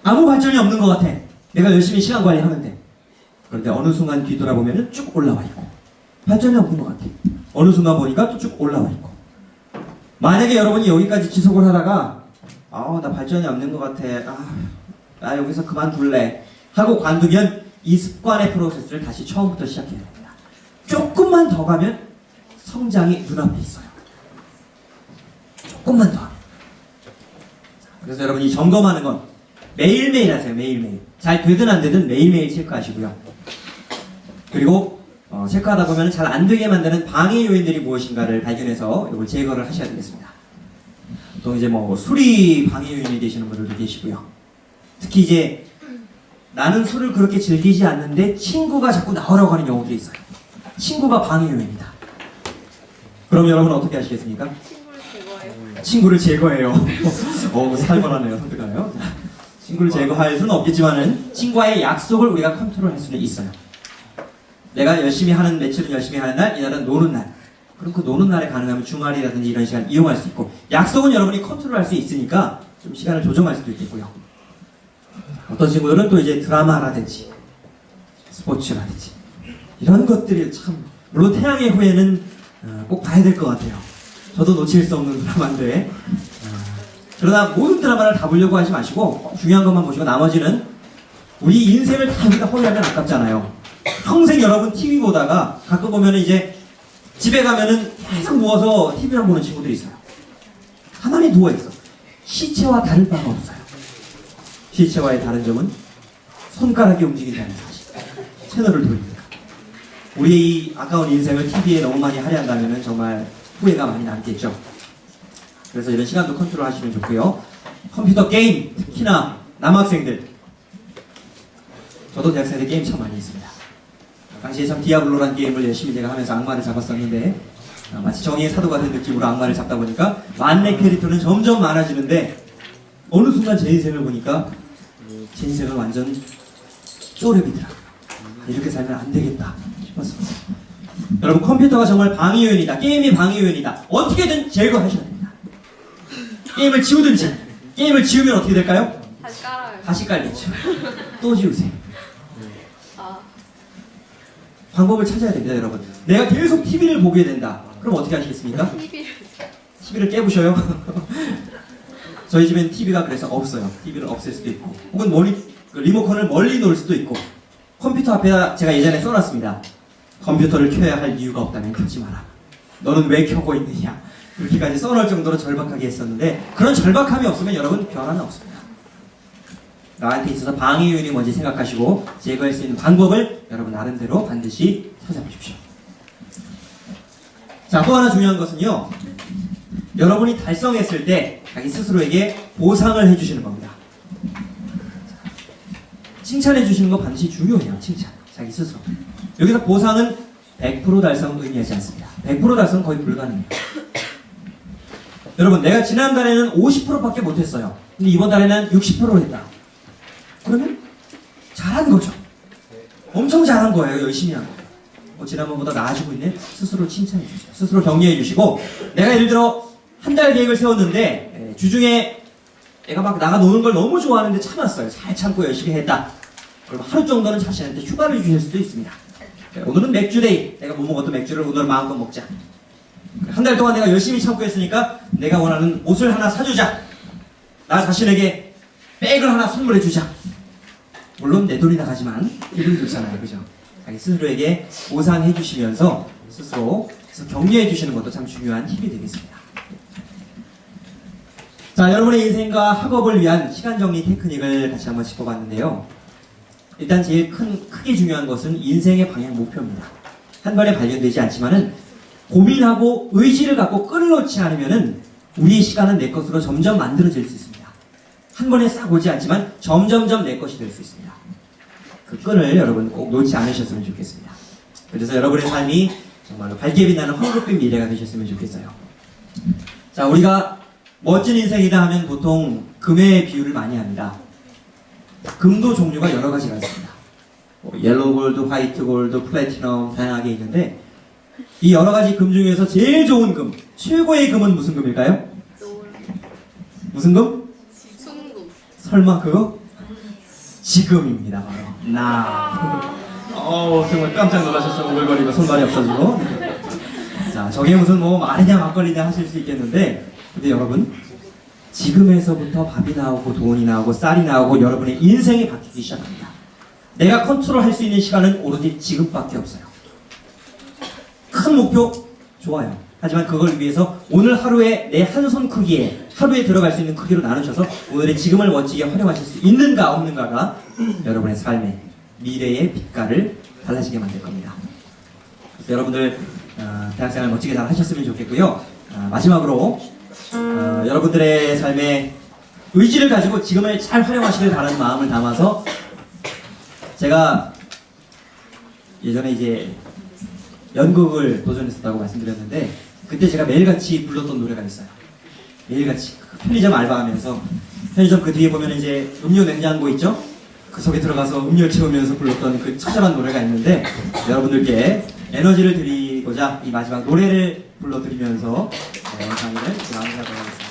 아무 발전이 없는 것 같아. 내가 열심히 시간 관리하면 돼. 그런데 어느 순간 뒤돌아보면 쭉 올라와 있고 발전이 없는 것 같아. 어느 순간 보니까 또 쭉 올라와 있고. 만약에 여러분이 여기까지 지속을 하다가 나 발전이 없는 것 같아. 나 여기서 그만둘래 하고 관두면 이 습관의 프로세스를 다시 처음부터 시작해야 됩니다. 조금만 더 가면 성장이 눈앞에 있어요. 조금만 더. 그래서 여러분이 점검하는 건 매일매일 하세요. 매일매일. 잘 되든 안 되든 매일매일 체크하시고요. 그리고 체크하다 보면 잘 안 되게 만드는 방해 요인들이 무엇인가를 발견해서 이걸 제거를 하셔야 되겠습니다. 또 이제 술이 방해 요인이 되시는 분들도 계시고요. 특히 이제 나는 술을 그렇게 즐기지 않는데 친구가 자꾸 나오라고 하는 경우들이 있어요. 친구가 방해 요인이다. 그럼 여러분 어떻게 하시겠습니까? 친구를 제거해요. 살벌하네요. 선택하네요. 친구를 제거할 수는 없겠지만은 친구와의 약속을 우리가 컨트롤할 수는 있어요. 내가 열심히 하는 며칠은 열심히 하는 날, 이날은 노는 날. 그럼 그 노는 날에 가능하면 주말이라든지 이런 시간 이용할 수 있고, 약속은 여러분이 컨트롤할 수 있으니까 좀 시간을 조정할 수도 있겠고요. 어떤 친구들은 또 이제 드라마라든지 스포츠라든지 이런 것들이 참, 물론 태양의 후예는 꼭 봐야 될 것 같아요. 저도 놓칠 수 없는 드라마인데 그러나 모든 드라마를 다 보려고 하지 마시고 중요한 것만 보시고 나머지는 우리 인생을 다 여기다 허위하면 아깝잖아요. 평생 여러분 TV 보다가 가끔 보면은 이제 집에 가면은 계속 누워서 TV만 보는 친구들이 있어요. 가만히 누워있어. 시체와 다를 바가 없어요. 시체와의 다른 점은 손가락이 움직인다는 사실. 채널을 돌립니다. 우리의 이 아까운 인생을 TV에 너무 많이 할애한다면 정말 후회가 많이 남겠죠. 그래서 이런 시간도 컨트롤 하시면 좋고요. 컴퓨터 게임, 특히나 남학생들. 저도 대학생 때 게임 참 많이 했습니다. 당시에 참 디아블로란 게임을 열심히 제가 하면서 악마를 잡았었는데 마치 정의의 사도가 된 느낌으로 악마를 잡다 보니까 만렙 캐릭터는 점점 많아지는데 어느 순간 제 인생을 보니까 제 인생은 완전 쪼렙이더라고요. 이렇게 살면 안 되겠다 싶었습니다. 여러분 컴퓨터가 정말 방해 요인이다. 게임이 방해 요인이다. 어떻게든 제거하셔야 됩니다. 게임을 지우든지. 게임을 지우면 어떻게 될까요? 다시 깔아요. 다시 깔겠죠. 또 지우세요. 방법을 찾아야 됩니다, 여러분. 내가 계속 TV를 보게 된다. 그럼 어떻게 하시겠습니까? TV를 깨부셔요. 저희 집엔 TV가 그래서 없어요. TV를 없앨 수도 있고, 혹은 리모컨을 멀리 놓을 수도 있고, 컴퓨터 앞에다 제가 예전에 써놨습니다. 컴퓨터를 켜야 할 이유가 없다면 켜지 마라. 너는 왜 켜고 있느냐. 그렇게까지 써놓을 정도로 절박하게 했었는데, 그런 절박함이 없으면 여러분 변화는 없습니다. 나한테 있어서 방해 요인이 뭔지 생각하시고 제거할 수 있는 방법을 여러분 나름대로 반드시 찾아보십시오. 자, 또 하나 중요한 것은요, 여러분이 달성했을 때 자기 스스로에게 보상을 해주시는 겁니다. 칭찬해 주시는 거 반드시 중요해요. 칭찬, 자기 스스로. 여기서 보상은 100% 달성을 의미하지 않습니다. 100% 달성은 거의 불가능해요. 여러분, 내가 지난달에는 50%밖에 못했어요. 근데 이번 달에는 60%를 했다. 그러면 잘한 거죠. 엄청 잘한 거예요. 열심히 한 거예요. 지난번보다 나아지고 있네. 스스로 칭찬해 주세요. 스스로 격려해 주시고, 내가 예를 들어 한 달 계획을 세웠는데 주중에 내가 막 나가 노는 걸 너무 좋아하는데 참았어요. 잘 참고 열심히 했다. 그럼 하루 정도는 자신한테 휴가를 주실 수도 있습니다. 오늘은 맥주데이. 내가 못 먹었던 맥주를 오늘 마음껏 먹자. 한 달 동안 내가 열심히 참고 했으니까 내가 원하는 옷을 하나 사주자. 나 자신에게 백을 하나 선물해 주자. 물론 내 돈이 나가지만 기분이 좋잖아요. 그죠? 자기 스스로에게 보상해 주시면서 스스로 격려해 주시는 것도 참 중요한 팁이 되겠습니다. 자, 여러분의 인생과 학업을 위한 시간 정리 테크닉을 같이 한번 짚어봤는데요. 일단 제일 크게 중요한 것은 인생의 방향 목표입니다. 한 번에 발견되지 않지만은 고민하고 의지를 갖고 끈을 놓지 않으면은 우리의 시간은 내 것으로 점점 만들어질 수 있습니다. 한 번에 싹 오지 않지만 점점점 내 것이 될 수 있습니다. 그 끈을 여러분 꼭 놓지 않으셨으면 좋겠습니다. 그래서 여러분의 삶이 정말로 밝게 빛나는 황급빛 미래가 되셨으면 좋겠어요. 자, 우리가 멋진 인생이다 하면 보통 금의 비유를 많이 합니다. 금도 종류가 여러 가지가 있습니다. 옐로우 골드, 화이트 골드, 플래티넘 다양하게 있는데, 이 여러 가지 금 중에서 제일 좋은 금, 최고의 금은 무슨 금일까요? 무슨 금? 순금. 설마 그거? 지금입니다. 바로 정말 깜짝 놀라셨죠. 오글거리고 손발이 없어지고. 자, 저게 무슨 뭐 말이냐 막걸리냐 하실 수 있겠는데, 근데 여러분, 지금에서부터 밥이 나오고 돈이 나오고 쌀이 나오고 여러분의 인생이 바뀌기 시작합니다. 내가 컨트롤할 수 있는 시간은 오로지 지금밖에 없어요. 큰 목표 좋아요. 하지만 그걸 위해서 오늘 하루에 내 한 손 크기에, 하루에 들어갈 수 있는 크기로 나누셔서 오늘의 지금을 멋지게 활용하실 수 있는가 없는가가 여러분의 삶의 미래의 빛깔을 달라지게 만들 겁니다. 그래서 여러분들 대학생활 멋지게 잘 하셨으면 좋겠고요. 마지막으로 여러분들의 삶에 의지를 가지고 지금을 잘 활용하시길 바라는 마음을 담아서, 제가 예전에 이제 연극을 도전했었다고 말씀드렸는데, 그때 제가 매일같이 불렀던 노래가 있어요. 매일같이 편의점 알바하면서, 편의점 그 뒤에 보면 이제 음료 냉장고 있죠? 그 속에 들어가서 음료 채우면서 불렀던 그 처절한 노래가 있는데, 여러분들께 에너지를 드리고자 이 마지막 노래를 불러드리면서 강의를 마무리하도록 하겠습니다.